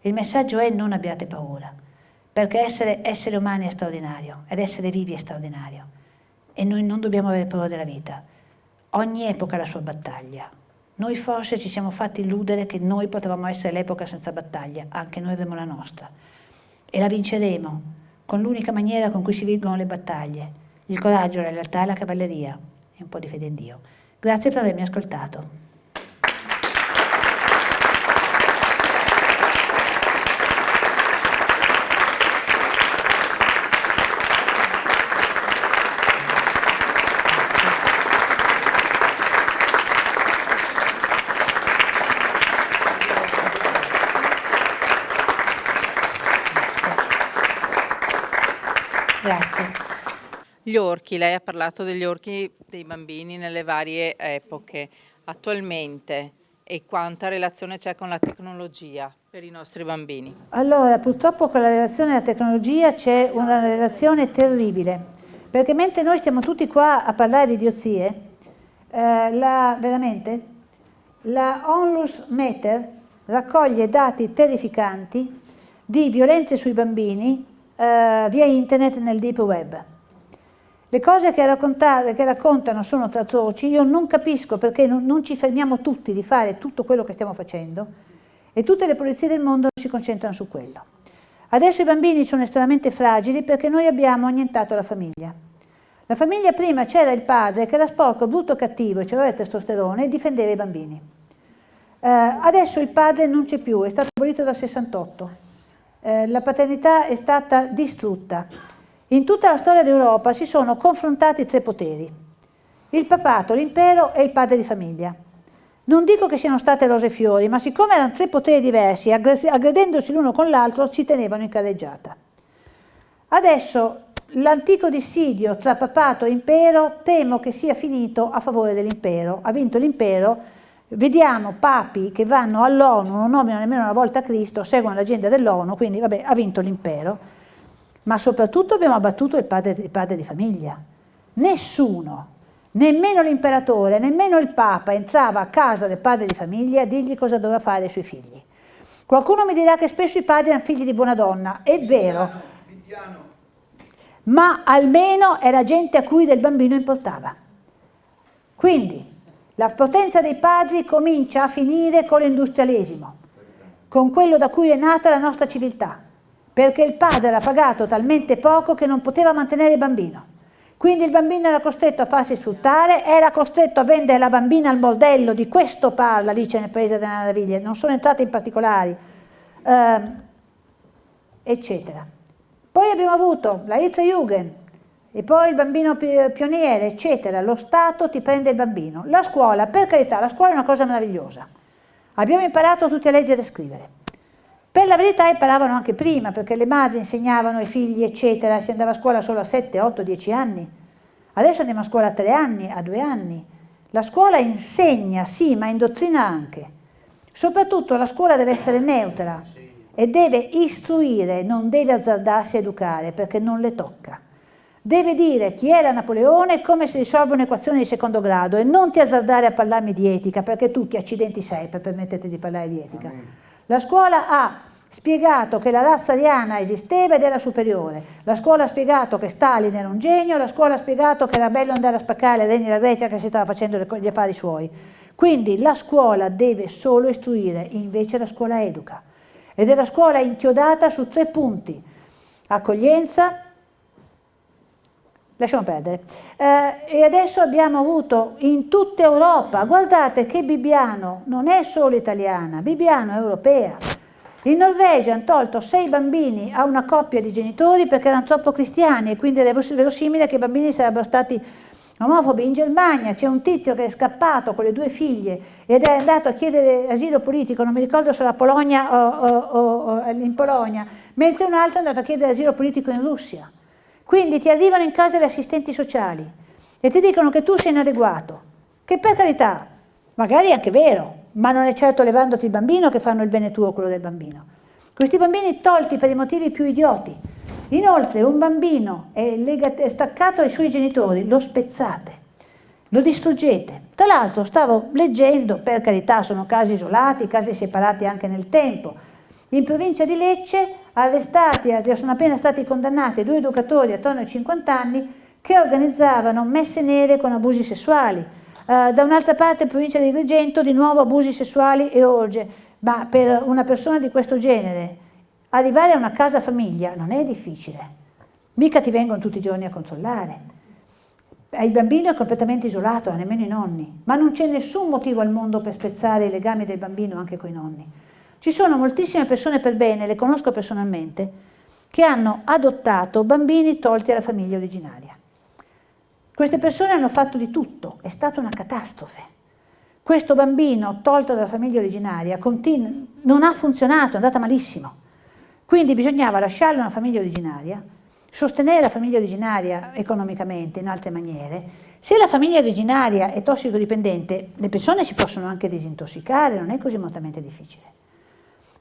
Il messaggio è: non abbiate paura, perché essere umani è straordinario, ed essere vivi è straordinario. E noi non dobbiamo avere paura della vita. Ogni epoca ha la sua battaglia. Noi forse ci siamo fatti illudere che noi potevamo essere l'epoca senza battaglia, anche noi avremo la nostra. E la vinceremo con l'unica maniera con cui si vincono le battaglie: il coraggio, la lealtà e la cavalleria, e un po' di fede in Dio. Grazie per avermi ascoltato. Grazie. Gli orchi, lei ha parlato degli orchi dei bambini nelle varie epoche. Attualmente, e quanta relazione c'è con la tecnologia per i nostri bambini? Allora, purtroppo con la relazione alla tecnologia c'è una relazione terribile, perché mentre noi stiamo tutti qua a parlare di idiozie, veramente, la Onlus Meter raccoglie dati terrificanti di violenze sui bambini via internet nel deep web. Le cose che raccontano sono atroci. Io non capisco perché non ci fermiamo tutti di fare tutto quello che stiamo facendo e tutte le polizie del mondo si concentrano su quello. Adesso i bambini sono estremamente fragili perché noi abbiamo annientato la famiglia. La famiglia prima c'era il padre che era sporco, brutto, cattivo, e c'era il testosterone e difendeva i bambini. Adesso il padre non c'è più, è stato abolito dal 68. La paternità è stata distrutta. In tutta la storia d'Europa si sono confrontati tre poteri: il papato, l'impero e il padre di famiglia. Non dico che siano state rose e fiori, ma siccome erano tre poteri diversi, aggredendosi l'uno con l'altro, si tenevano in carreggiata. Adesso l'antico dissidio tra papato e impero temo che sia finito a favore dell'impero. Ha vinto l'impero. Vediamo papi che vanno all'ONU, non nominano nemmeno una volta Cristo, seguono l'agenda dell'ONU, quindi vabbè, ha vinto l'impero. Ma soprattutto abbiamo abbattuto il padre di famiglia. Nessuno, nemmeno l'imperatore, nemmeno il papa entrava a casa del padre di famiglia a dirgli cosa doveva fare ai suoi figli. Qualcuno mi dirà che spesso i padri erano figli di buona donna, è vero, ma almeno era gente a cui del bambino importava. Quindi la potenza dei padri comincia a finire con l'industrialesimo, con quello da cui è nata la nostra civiltà, perché il padre era pagato talmente poco che non poteva mantenere il bambino. Quindi il bambino era costretto a farsi sfruttare, era costretto a vendere la bambina al bordello, di questo parla Alice nel Paese delle Meraviglie, non sono entrate in particolari, eccetera. Poi abbiamo avuto la Hitlerjugend, e poi il bambino pioniere, eccetera. Lo Stato ti prende il bambino. La scuola, per carità, la scuola è una cosa meravigliosa. Abbiamo imparato tutti a leggere e scrivere. Per la verità imparavano anche prima, perché le madri insegnavano ai figli, eccetera. Si andava a scuola solo a 7, 8, 10 anni. Adesso andiamo a scuola a 3 anni, a 2 anni. La scuola insegna, sì, ma indottrina anche. Soprattutto la scuola deve essere neutra e deve istruire, non deve azzardarsi a educare, perché non le tocca. Deve dire chi era Napoleone e come si risolvono equazioni di secondo grado, e non ti azzardare a parlarmi di etica, perché tu che accidenti sei per permetterti di parlare di etica. La scuola ha spiegato che la razza ariana esisteva ed era superiore, la scuola ha spiegato che Stalin era un genio, la scuola ha spiegato che era bello andare a spaccare le reni della Grecia che si stava facendo gli affari suoi. Quindi la scuola deve solo istruire, invece la scuola educa. Ed è la scuola inchiodata su 3 punti: accoglienza. Lasciamo perdere. E adesso abbiamo avuto in tutta Europa, guardate che Bibbiano non è solo italiana, Bibbiano è europea. In Norvegia hanno tolto 6 bambini a una coppia di genitori perché erano troppo cristiani e quindi è verosimile che i bambini sarebbero stati omofobi. In Germania c'è un tizio che è scappato con le 2 figlie ed è andato a chiedere asilo politico, non mi ricordo se la Polonia o in Polonia, mentre un altro è andato a chiedere asilo politico in Russia. Quindi ti arrivano in casa gli assistenti sociali e ti dicono che tu sei inadeguato, che per carità, magari è anche vero, ma non è certo levandoti il bambino che fanno il bene tuo o quello del bambino. Questi bambini tolti per i motivi più idioti. Inoltre un bambino è staccato ai suoi genitori, lo spezzate, lo distruggete. Tra l'altro stavo leggendo, per carità sono casi isolati, casi separati anche nel tempo, in provincia di Lecce sono appena stati condannati 2 educatori attorno ai 50 anni che organizzavano messe nere con abusi sessuali. Da un'altra parte in provincia di Agrigento di nuovo abusi sessuali e orge, ma per una persona di questo genere arrivare a una casa famiglia non è difficile, mica ti vengono tutti i giorni a controllare. Il bambino è completamente isolato, nemmeno i nonni, ma non c'è nessun motivo al mondo per spezzare i legami del bambino anche coi nonni. Ci sono moltissime persone per bene, le conosco personalmente, che hanno adottato bambini tolti alla famiglia originaria. Queste persone hanno fatto di tutto, è stata una catastrofe. Questo bambino tolto dalla famiglia originaria non ha funzionato, è andata malissimo. Quindi bisognava lasciarlo a una famiglia originaria, sostenere la famiglia originaria economicamente in altre maniere. Se la famiglia originaria è tossicodipendente, le persone si possono anche disintossicare, non è così moltamente difficile.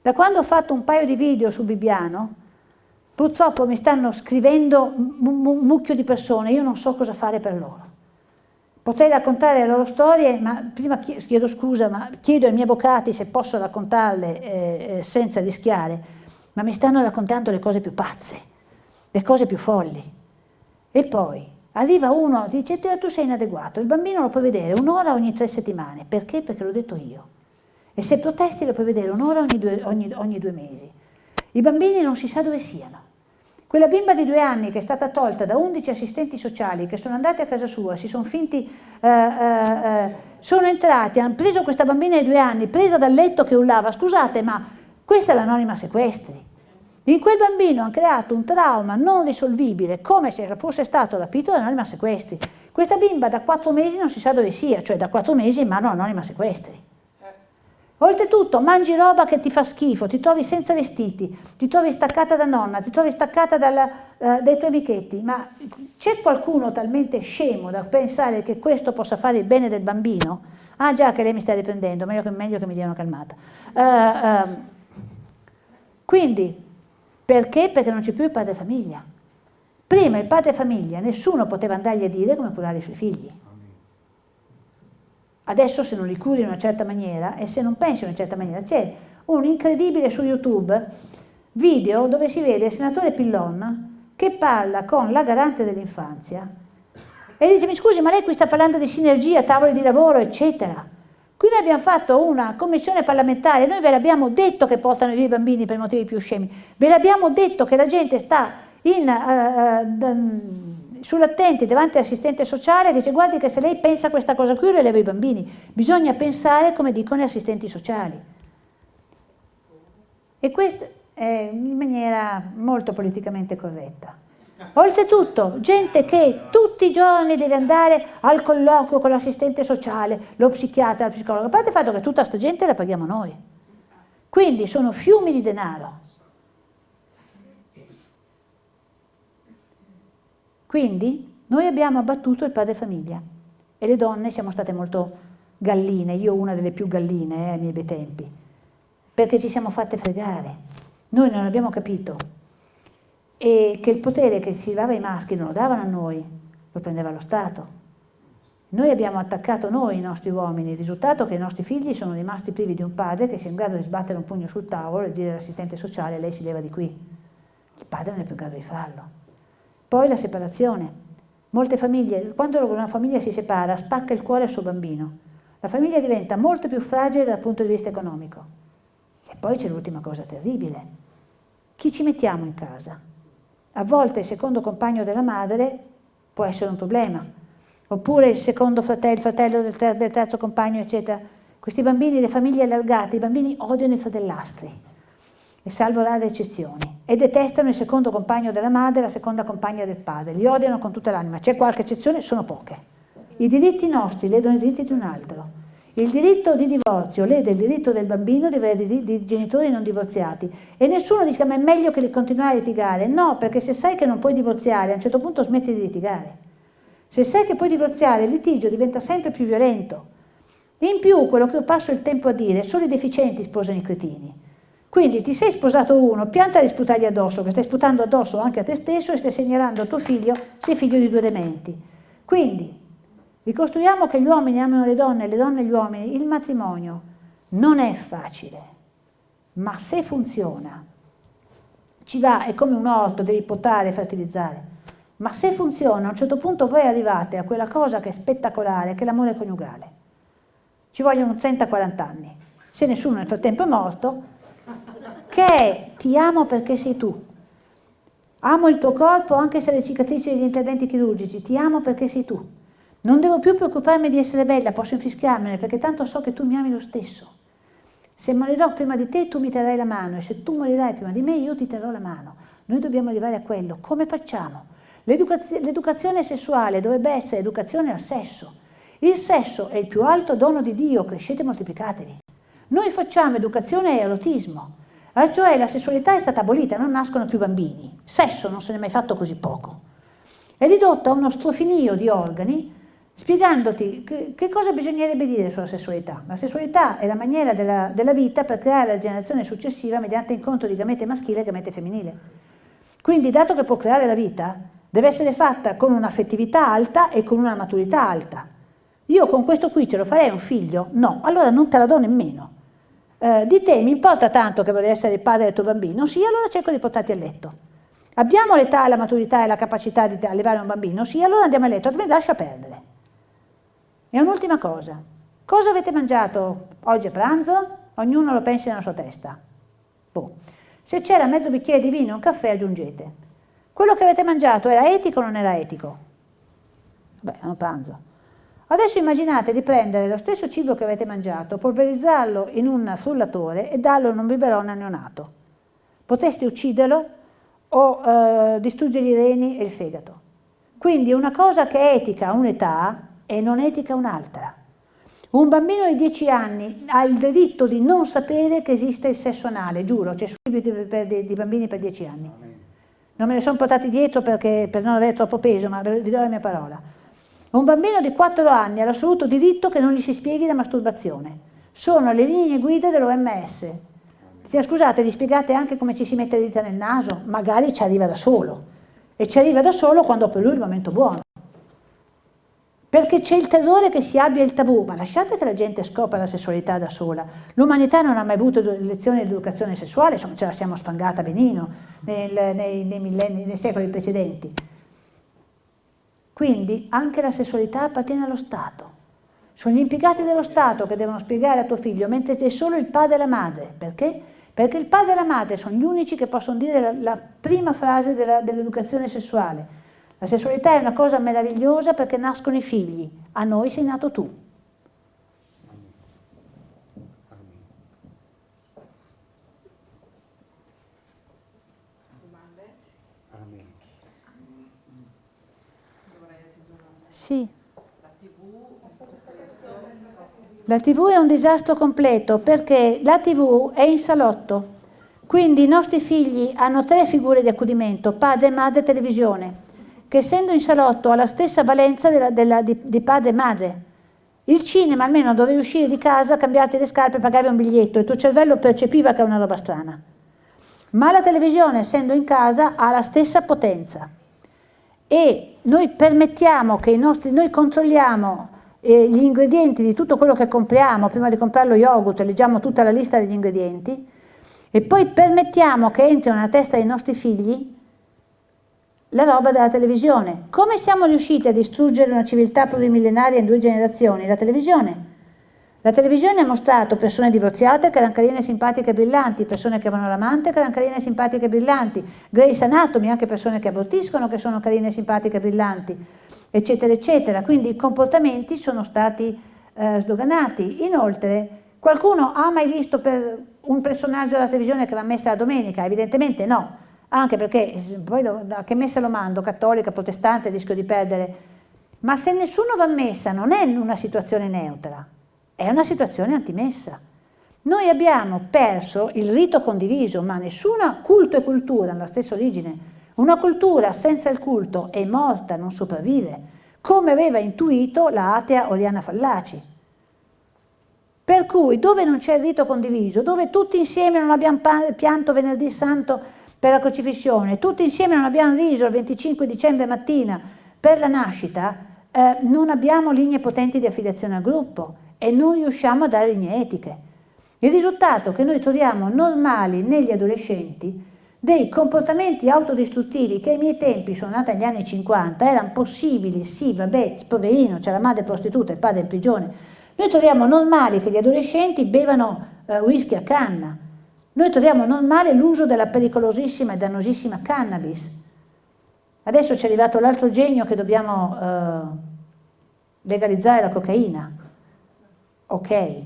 Da quando ho fatto un paio di video su Bibbiano, purtroppo mi stanno scrivendo un mucchio di persone, io non so cosa fare per loro. Potrei raccontare le loro storie, ma prima chiedo scusa, ma chiedo ai miei avvocati se posso raccontarle senza rischiare, ma mi stanno raccontando le cose più pazze, le cose più folli. E poi arriva uno, dice tu sei inadeguato, il bambino lo puoi vedere 1 ora ogni 3 settimane, perché? Perché l'ho detto io. E se protesti lo puoi vedere 1 ora ogni 2 mesi. I bambini non si sa dove siano. Quella bimba di 2 anni che è stata tolta da 11 assistenti sociali che sono andati a casa sua, si sono finti, sono entrati, hanno preso questa bambina di 2 anni, presa dal letto che urlava, scusate ma questa è l'anonima sequestri. In quel bambino hanno creato un trauma non risolvibile, come se fosse stato rapito dall'anonima sequestri. Questa bimba da 4 mesi non si sa dove sia, cioè da 4 mesi in mano all'anonima sequestri. Oltretutto mangi roba che ti fa schifo, ti trovi senza vestiti, ti trovi staccata da nonna, ti trovi staccata dai tuoi amichetti, ma c'è qualcuno talmente scemo da pensare che questo possa fare il bene del bambino? Ah già che lei mi sta riprendendo, meglio che mi dia una calmata. Quindi, perché? Perché non c'è più il padre famiglia. Prima il padre famiglia, nessuno poteva andargli a dire come curare i suoi figli. Adesso se non li curi in una certa maniera e se non pensi in una certa maniera, c'è un incredibile su YouTube video dove si vede il senatore Pillon che parla con la garante dell'infanzia e dice: mi scusi, ma lei qui sta parlando di sinergia, tavoli di lavoro, eccetera. Qui noi abbiamo fatto una commissione parlamentare, noi ve l'abbiamo detto che portano via i bambini per motivi più scemi, ve l'abbiamo detto che la gente sta sull'attenti davanti all'assistente sociale che dice: guardi che se lei pensa a questa cosa qui io le levo i bambini, bisogna pensare come dicono gli assistenti sociali. E questo è in maniera molto politicamente corretta. Oltretutto, gente che tutti i giorni deve andare al colloquio con l'assistente sociale, lo psichiatra, la psicologa, a parte il fatto che tutta sta gente la paghiamo noi. Quindi sono fiumi di denaro. Quindi noi abbiamo abbattuto il padre famiglia e le donne siamo state molto galline, io una delle più galline ai miei bei tempi, perché ci siamo fatte fregare. Noi non abbiamo capito e che il potere che si dava ai maschi non lo davano a noi, lo prendeva lo Stato. Noi abbiamo attaccato noi i nostri uomini, il risultato è che i nostri figli sono rimasti privi di un padre che sia in grado di sbattere un pugno sul tavolo e dire all'assistente sociale: lei si leva di qui. Il padre non è più in grado di farlo. Poi la separazione. Molte famiglie, quando una famiglia si separa, spacca il cuore al suo bambino. La famiglia diventa molto più fragile dal punto di vista economico. E poi c'è l'ultima cosa terribile. Chi ci mettiamo in casa? A volte il secondo compagno della madre può essere un problema. Oppure il secondo fratello, il fratello del terzo compagno, eccetera. Questi bambini, le famiglie allargate, i bambini odiano i fratellastri. E salvo rare eccezioni, e detestano il secondo compagno della madre e la seconda compagna del padre, li odiano con tutta l'anima, c'è qualche eccezione, sono poche. I diritti nostri ledono i diritti di un altro. Il diritto di divorzio lede il diritto del bambino di avere dei genitori non divorziati e nessuno dice che ma è meglio che continuare a litigare. No, perché se sai che non puoi divorziare, a un certo punto smetti di litigare. Se sai che puoi divorziare, il litigio diventa sempre più violento. In più, quello che io passo il tempo a dire, solo i deficienti sposano i cretini. Quindi ti sei sposato uno, pianta di sputargli addosso, che stai sputando addosso anche a te stesso e stai segnalando a tuo figlio, sei figlio di 2 dementi. Quindi, ricostruiamo che gli uomini amano le donne gli uomini. Il matrimonio non è facile, ma se funziona, ci va, è come un orto, devi potare e fertilizzare. Ma se funziona, a un certo punto voi arrivate a quella cosa che è spettacolare, che è l'amore coniugale. Ci vogliono 30-40 anni. Se nessuno nel frattempo è morto, che è ti amo perché sei tu. Amo il tuo corpo anche se le cicatrici degli interventi chirurgici, ti amo perché sei tu. Non devo più preoccuparmi di essere bella, posso infischiarmene perché tanto so che tu mi ami lo stesso. Se morirò prima di te tu mi terrai la mano e se tu morirai prima di me io ti terrò la mano. Noi dobbiamo arrivare a quello. Come facciamo? L'educazione sessuale dovrebbe essere educazione al sesso. Il sesso è il più alto dono di Dio, crescete e moltiplicatevi. Noi facciamo educazione e erotismo. Cioè la sessualità è stata abolita, non nascono più bambini. Sesso non se ne è mai fatto così poco. È ridotto a uno strofinio di organi spiegandoti che cosa bisognerebbe dire sulla sessualità. La sessualità è la maniera della vita per creare la generazione successiva mediante incontro di gamete maschile e gamete femminile. Quindi, dato che può creare la vita, deve essere fatta con un'affettività alta e con una maturità alta. Io con questo qui ce lo farei un figlio? No, allora non te la do nemmeno. Di te mi importa tanto che vorrei essere il padre del tuo bambino? Sì, allora cerco di portarti a letto. Abbiamo l'età, la maturità e la capacità di allevare un bambino? Sì, allora andiamo a letto, altrimenti lascia perdere. E un'ultima cosa. Cosa avete mangiato oggi a pranzo? Ognuno lo pensi nella sua testa. Boh. Se c'era mezzo bicchiere di vino e un caffè aggiungete. Quello che avete mangiato era etico o non era etico? Beh, è un pranzo. Adesso immaginate di prendere lo stesso cibo che avete mangiato, polverizzarlo in un frullatore e darlo in un biberon al neonato. Potreste ucciderlo o distruggergli i reni e il fegato. Quindi una cosa che è etica a un'età e non etica a un'altra. Un bambino di 10 anni ha il diritto di non sapere che esiste il sesso anale, giuro, c'è su libri di bambini per 10 anni. Non me ne sono portati dietro per non avere troppo peso, ma vi do la mia parola. Un bambino di 4 anni ha l'assoluto diritto che non gli si spieghi la masturbazione. Sono le linee guida dell'OMS. Scusate, gli spiegate anche come ci si mette le dita nel naso? Magari ci arriva da solo. E ci arriva da solo quando per lui è il momento buono. Perché c'è il terrore che si abbia il tabù, ma lasciate che la gente scopra la sessualità da sola. L'umanità non ha mai avuto lezioni di educazione sessuale, insomma ce la siamo sfangata benino nei secoli precedenti. Quindi anche la sessualità appartiene allo Stato. Sono gli impiegati dello Stato che devono spiegare a tuo figlio, mentre c'è solo il padre e la madre. Perché? Perché il padre e la madre sono gli unici che possono dire la prima frase dell'educazione sessuale. La sessualità è una cosa meravigliosa perché nascono i figli. A noi sei nato tu. Sì. La TV è un disastro completo perché la TV è in salotto. Quindi i nostri figli hanno 3 figure di accudimento, padre, madre e televisione, che essendo in salotto ha la stessa valenza di padre e madre. Il cinema almeno dovevi uscire di casa, cambiarti le scarpe, pagare un biglietto, il tuo cervello percepiva che è una roba strana. Ma la televisione, essendo in casa, ha la stessa potenza. E noi permettiamo che noi controlliamo gli ingredienti di tutto quello che compriamo, prima di comprare lo yogurt leggiamo tutta la lista degli ingredienti, e poi permettiamo che entri nella testa dei nostri figli la roba della televisione. Come siamo riusciti a distruggere una civiltà plurimillenaria in 2 generazioni? La televisione. La televisione ha mostrato persone divorziate che erano carine, simpatiche e brillanti, persone che avevano l'amante che erano carine, simpatiche e brillanti, Grey's Anatomy, anche persone che abortiscono che sono carine, simpatiche e brillanti, eccetera, eccetera. Quindi i comportamenti sono stati sdoganati. Inoltre, qualcuno ha mai visto un personaggio della televisione che va messa la domenica? Evidentemente no. Anche perché poi a che messa lo mando, cattolica, protestante, rischio di perdere. Ma se nessuno va a messa non è in una situazione neutra, è una situazione antimessa. Noi abbiamo perso il rito condiviso, ma nessuna culto e cultura hanno la stessa origine. Una cultura senza il culto è morta, non sopravvive, come aveva intuito la atea Oriana Fallaci. Per cui dove non c'è il rito condiviso, dove tutti insieme non abbiamo pianto venerdì santo per la crocifissione, tutti insieme non abbiamo riso il 25 dicembre mattina per la nascita, non abbiamo linee potenti di affiliazione al gruppo e non riusciamo a dare linee etiche. Il risultato è che noi troviamo normali negli adolescenti dei comportamenti autodistruttivi che ai miei tempi, sono nata negli anni 50, erano possibili, sì, vabbè, poverino, c'è la madre prostituta e il padre in prigione. Noi troviamo normali che gli adolescenti bevano whisky a canna. Noi troviamo normale l'uso della pericolosissima e dannosissima cannabis. Adesso ci è arrivato l'altro genio che dobbiamo legalizzare la cocaina. Ok,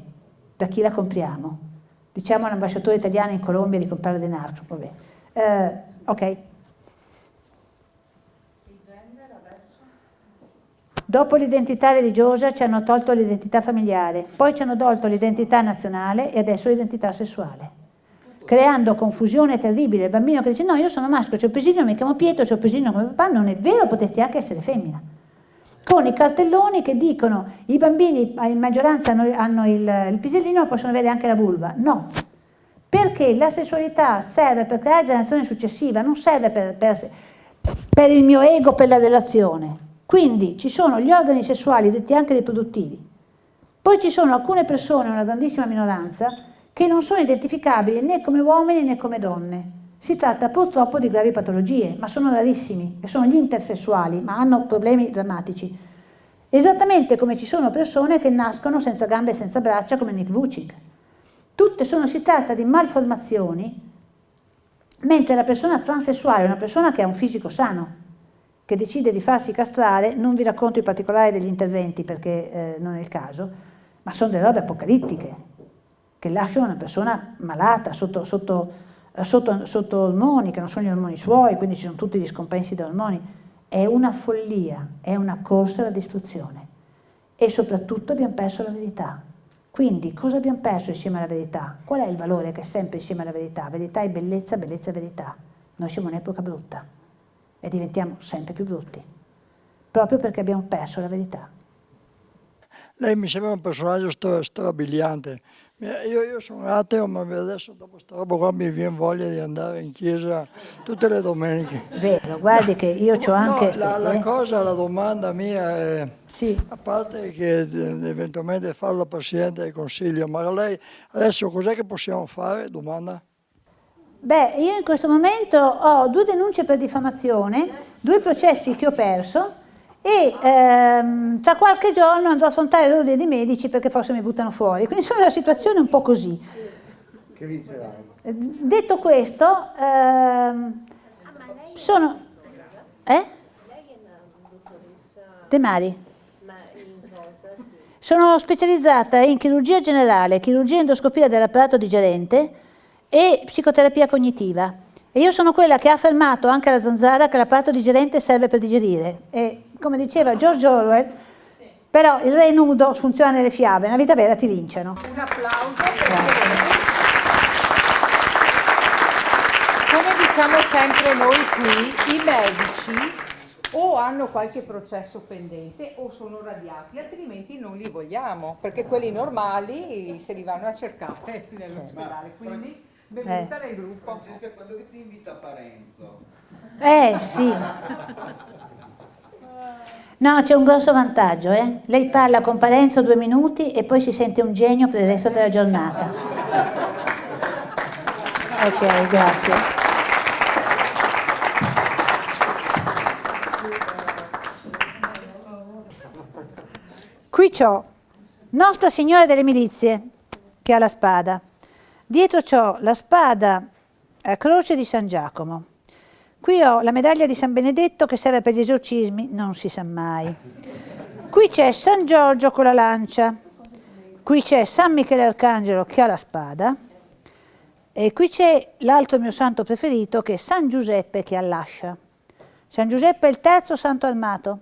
da chi la compriamo? Diciamo all'ambasciatore italiano in Colombia di comprare denaro, vabbè. Ok. Il gender adesso? Dopo l'identità religiosa ci hanno tolto l'identità familiare, poi ci hanno tolto l'identità nazionale e adesso l'identità sessuale, creando confusione terribile. Il bambino che dice no, io sono maschio, c'ho il pesino, mi chiamo Pietro, c'ho il pesino come papà, non è vero, potresti anche essere femmina. Con i cartelloni che dicono i bambini in maggioranza hanno il pisellino ma possono avere anche la vulva. No, perché la sessualità serve per creare generazione successiva, non serve per il mio ego, per la relazione. Quindi ci sono gli organi sessuali, detti anche riproduttivi. Poi ci sono alcune persone, una grandissima minoranza, che non sono identificabili né come uomini né come donne. Si tratta purtroppo di gravi patologie, ma sono rarissimi, e sono gli intersessuali, ma hanno problemi drammatici. Esattamente come ci sono persone che nascono senza gambe e senza braccia, come Nick Vucic. Si tratta di malformazioni Mentre la persona transessuale è una persona che ha un fisico sano, che decide di farsi castrare, non vi racconto i particolari degli interventi perché non è il caso, ma sono delle robe apocalittiche, che lasciano una persona malata, sotto ormoni, che non sono gli ormoni suoi, quindi ci sono tutti gli scompensi da ormoni. È una follia, è una corsa alla distruzione. E soprattutto abbiamo perso la verità. Quindi cosa abbiamo perso insieme alla verità? Qual è il valore che è sempre insieme alla verità? Verità e bellezza, bellezza e verità. Noi siamo un'epoca brutta e diventiamo sempre più brutti, proprio perché abbiamo perso la verità. Lei mi sembra un personaggio strabiliante. Io sono ateo, ma adesso dopo sta roba qua mi viene voglia di andare in chiesa tutte le domeniche. Vero, guardi che io c'ho anche... No, la domanda mia è, sì. a parte che eventualmente fare la Presidente del Consiglio, ma lei adesso cos'è che possiamo fare? Domanda? Beh, io in questo momento ho 2 denunce per diffamazione, 2 processi che ho perso e tra qualche giorno andrò a affrontare l'ordine dei medici perché forse mi buttano fuori, quindi sono in una situazione un po' così. Che vincerai? Detto questo, sono... De Mari. Sono specializzata in chirurgia generale, chirurgia endoscopia dell'apparato digerente e psicoterapia cognitiva. E io sono quella che ha affermato anche alla Zanzara che l'apparato digerente serve per digerire. E come diceva George Orwell, però il re nudo funziona nelle fiabe, nella vita vera ti linciano. Un applauso. Come diciamo sempre noi qui, i medici o hanno qualche processo pendente o sono radiati, altrimenti non li vogliamo, perché quelli normali se li vanno a cercare nell'ospedale. Quindi benvenuta nel gruppo. Francesca, quando ti invita Parenzo? Sì. No, c'è un grosso vantaggio, Lei parla con Parenzo 2 minuti e poi si sente un genio per il resto della giornata. Ok, grazie. Qui c'ho Nostra Signora delle Milizie, che ha la spada. Dietro c'ho la spada a croce di San Giacomo. Qui ho la medaglia di San Benedetto che serve per gli esorcismi, non si sa mai. Qui c'è San Giorgio con la lancia. Qui c'è San Michele Arcangelo che ha la spada. E qui c'è l'altro mio santo preferito che è San Giuseppe che ha l'ascia. San Giuseppe è il terzo santo armato.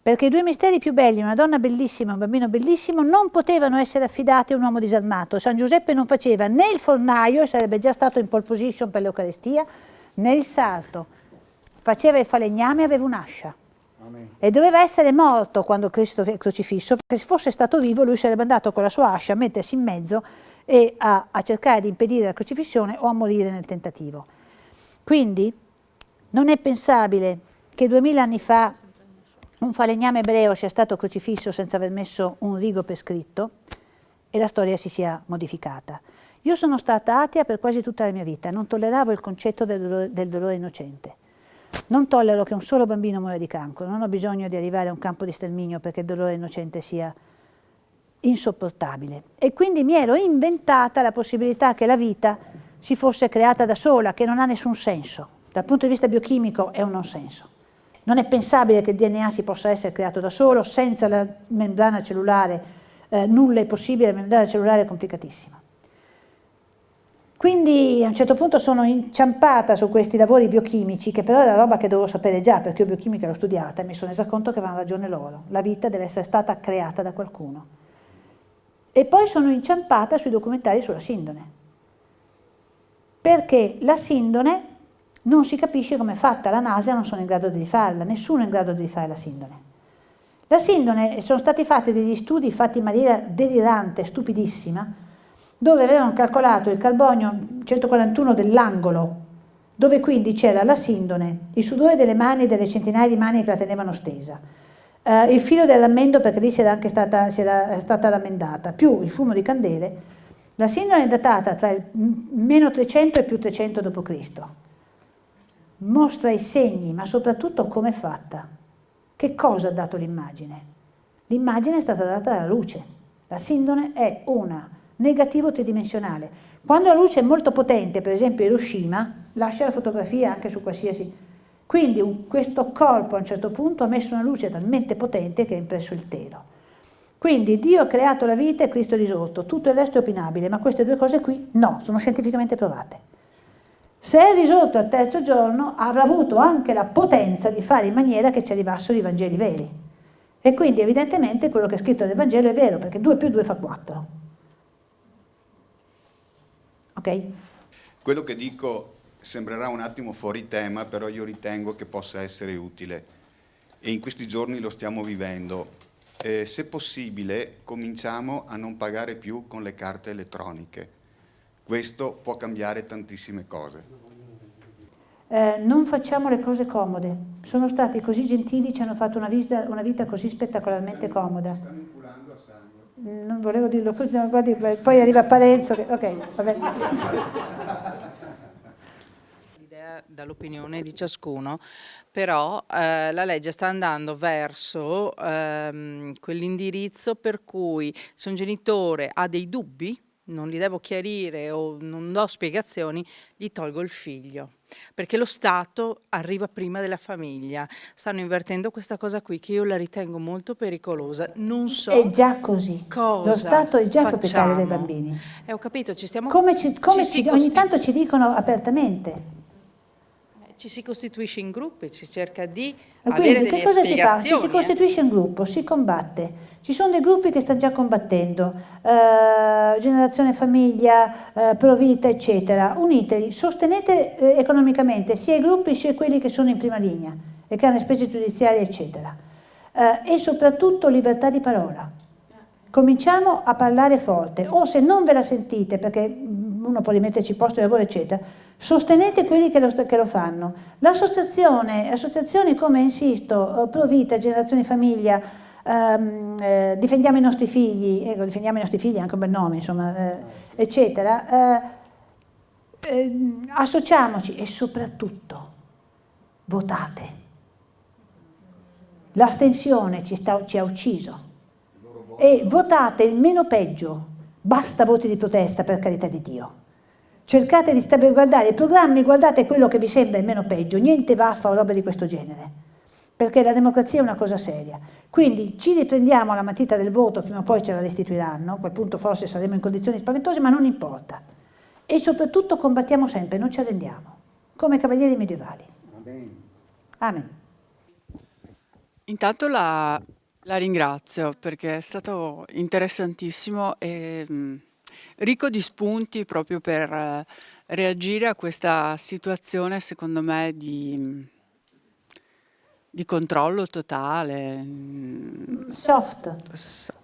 Perché i 2 misteri più belli, una donna bellissima e un bambino bellissimo, non potevano essere affidati a un uomo disarmato. San Giuseppe non faceva né il fornaio, sarebbe già stato in pole position per l'Eucaristia, né il sarto. Faceva il falegname e aveva un'ascia. Amen. E doveva essere morto quando Cristo è crocifisso, perché se fosse stato vivo lui sarebbe andato con la sua ascia a mettersi in mezzo e a cercare di impedire la crocifissione o a morire nel tentativo. Quindi non è pensabile che 2000 anni fa un falegname ebreo sia stato crocifisso senza aver messo un rigo per scritto e la storia si sia modificata. Io sono stata atea per quasi tutta la mia vita, non tolleravo il concetto del dolore innocente. Non tollero che un solo bambino muoia di cancro, non ho bisogno di arrivare a un campo di sterminio perché il dolore innocente sia insopportabile. E quindi mi ero inventata la possibilità che la vita si fosse creata da sola, che non ha nessun senso. Dal punto di vista biochimico è un non senso. Non è pensabile che il DNA si possa essere creato da solo, senza la membrana cellulare, nulla è possibile, la membrana cellulare è complicatissima. Quindi a un certo punto sono inciampata su questi lavori biochimici, che però è la roba che dovevo sapere già, perché io biochimica l'ho studiata e mi sono resa conto che avevano ragione loro. La vita deve essere stata creata da qualcuno. E poi sono inciampata sui documentari sulla sindone, perché la sindone non si capisce come è fatta, la NASA non sono in grado di rifarla, nessuno è in grado di rifare la sindone. La sindone sono stati fatti degli studi fatti in maniera delirante, stupidissima, dove avevano calcolato il carbonio 141 dell'angolo, dove quindi c'era la sindone, il sudore delle mani, delle centinaia di mani che la tenevano stesa, il filo del rammendo, perché lì si era stata rammendata, più il fumo di candele. La sindone è datata tra il meno 300 e più 300 d.C. Mostra i segni, ma soprattutto come è fatta. Che cosa ha dato l'immagine? L'immagine è stata data dalla luce. La sindone è una negativo tridimensionale. Quando la luce è molto potente, per esempio Hiroshima, lascia la fotografia anche su qualsiasi. Quindi questo colpo a un certo punto ha messo una luce talmente potente che ha impresso il telo. Quindi Dio ha creato la vita e Cristo è risorto, tutto il resto è opinabile, ma queste due cose qui no, sono scientificamente provate. Se è risorto al terzo giorno avrà avuto anche la potenza di fare in maniera che ci arrivassero i Vangeli veri. E quindi evidentemente quello che è scritto nel Vangelo è vero, perché 2 più 2 fa 4. Ok? Quello che dico sembrerà un attimo fuori tema, però io ritengo che possa essere utile e in questi giorni lo stiamo vivendo. Se possibile, cominciamo a non pagare più con le carte elettroniche. Questo può cambiare tantissime cose. Non facciamo le cose comode. Sono stati così gentili, ci hanno fatto una vita così spettacolarmente comoda. Stanno inculando a sangue. Non volevo dirlo così, no, guardi, poi arriva Parenzo. Ok, vabbè. Dall'opinione di ciascuno, però la legge sta andando verso quell'indirizzo per cui se un genitore ha dei dubbi, non li devo chiarire o non do spiegazioni, gli tolgo il figlio, perché lo Stato arriva prima della famiglia. Stanno invertendo questa cosa qui che io la ritengo molto pericolosa. Non so. È già così. Cosa lo Stato è già facciamo. proprietario dei bambini. Ho capito, ci stiamo... Ogni tanto ci dicono apertamente. Ci si costituisce in gruppi, si cerca di Quindi, avere delle che cosa spiegazioni. si fa? Si costituisce un gruppo, si combatte. Ci sono dei gruppi che stanno già combattendo, Generazione Famiglia, Pro Vita, eccetera. Unitevi, sostenete economicamente sia i gruppi sia quelli che sono in prima linea e che hanno spese giudiziarie, eccetera. E soprattutto libertà di parola. Cominciamo a parlare forte, o se non ve la sentite, perché uno può rimetterci posto di lavoro, eccetera, sostenete quelli che lo fanno. Associazioni come, insisto, Pro Vita, Generazione Famiglia, difendiamo i nostri figli, difendiamo i nostri figli è anche un bel nome, insomma, eccetera, associamoci e soprattutto votate. L'astensione ci ha ucciso e votate il meno peggio, basta voti di protesta, per carità di Dio. Cercate di guardare i programmi, guardate quello che vi sembra il meno peggio, niente vaffa o roba di questo genere, perché la democrazia è una cosa seria. Quindi ci riprendiamo la matita del voto, prima o poi ce la restituiranno, a quel punto forse saremo in condizioni spaventose, ma non importa. E soprattutto combattiamo sempre, non ci arrendiamo, come cavalieri medievali. Amen. Amen. Intanto la ringrazio perché è stato interessantissimo e ricco di spunti proprio per reagire a questa situazione, secondo me, di controllo totale. Soft,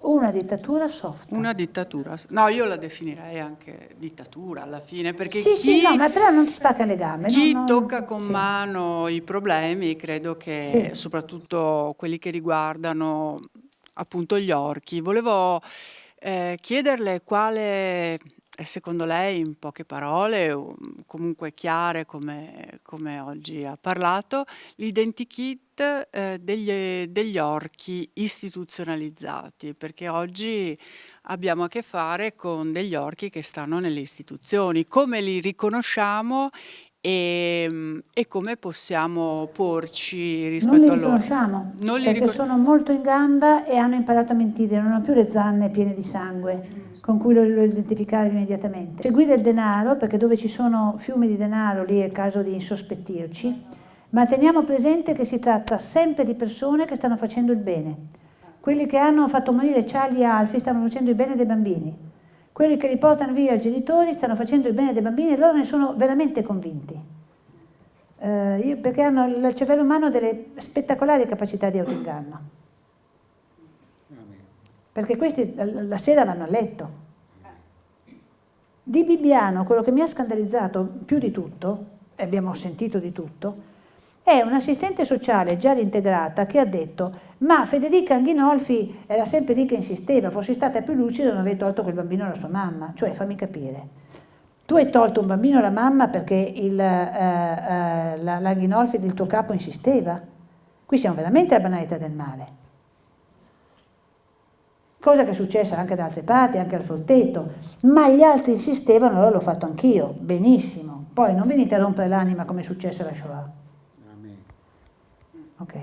una dittatura soft. Una dittatura. No, io la definirei anche dittatura alla fine, perché Sì, no, ma però non ti spacca le gambe. chi tocca con mano i problemi, credo che soprattutto quelli che riguardano appunto gli orchi. Volevo chiederle quale è secondo lei, in poche parole, o comunque chiare come oggi ha parlato, l'identikit degli orchi istituzionalizzati, perché oggi abbiamo a che fare con degli orchi che stanno nelle istituzioni. Come li riconosciamo e come possiamo porci rispetto a loro? Non li riconosciamo, perché sono molto in gamba e hanno imparato a mentire, non hanno più le zanne piene di sangue con cui lo identificare immediatamente. Seguire il denaro, perché dove ci sono fiumi di denaro lì è il caso di insospettirci, ma teniamo presente che si tratta sempre di persone che stanno facendo il bene. Quelli che hanno fatto morire Charlie e Alfie stanno facendo il bene dei bambini. Quelli che li portano via i genitori stanno facendo il bene dei bambini e loro ne sono veramente convinti. Perché hanno il cervello umano delle spettacolari capacità di autoinganno. Perché questi la sera vanno a letto. Di Bibbiano, quello che mi ha scandalizzato più di tutto, e abbiamo sentito di tutto, è un'assistente sociale già reintegrata che ha detto: ma Federica Anghinolfi era sempre lì che insisteva, fossi stata più lucida non avrei tolto quel bambino alla sua mamma. Cioè, fammi capire, tu hai tolto un bambino alla mamma perché l'Anghinolfi del tuo capo insisteva? Qui siamo veramente alla banalità del male. Cosa che è successa anche da altre parti, anche al Forteto, ma gli altri insistevano, allora l'ho fatto anch'io, benissimo. Poi non venite a rompere l'anima come è successo alla Shoah. Amen. Ok?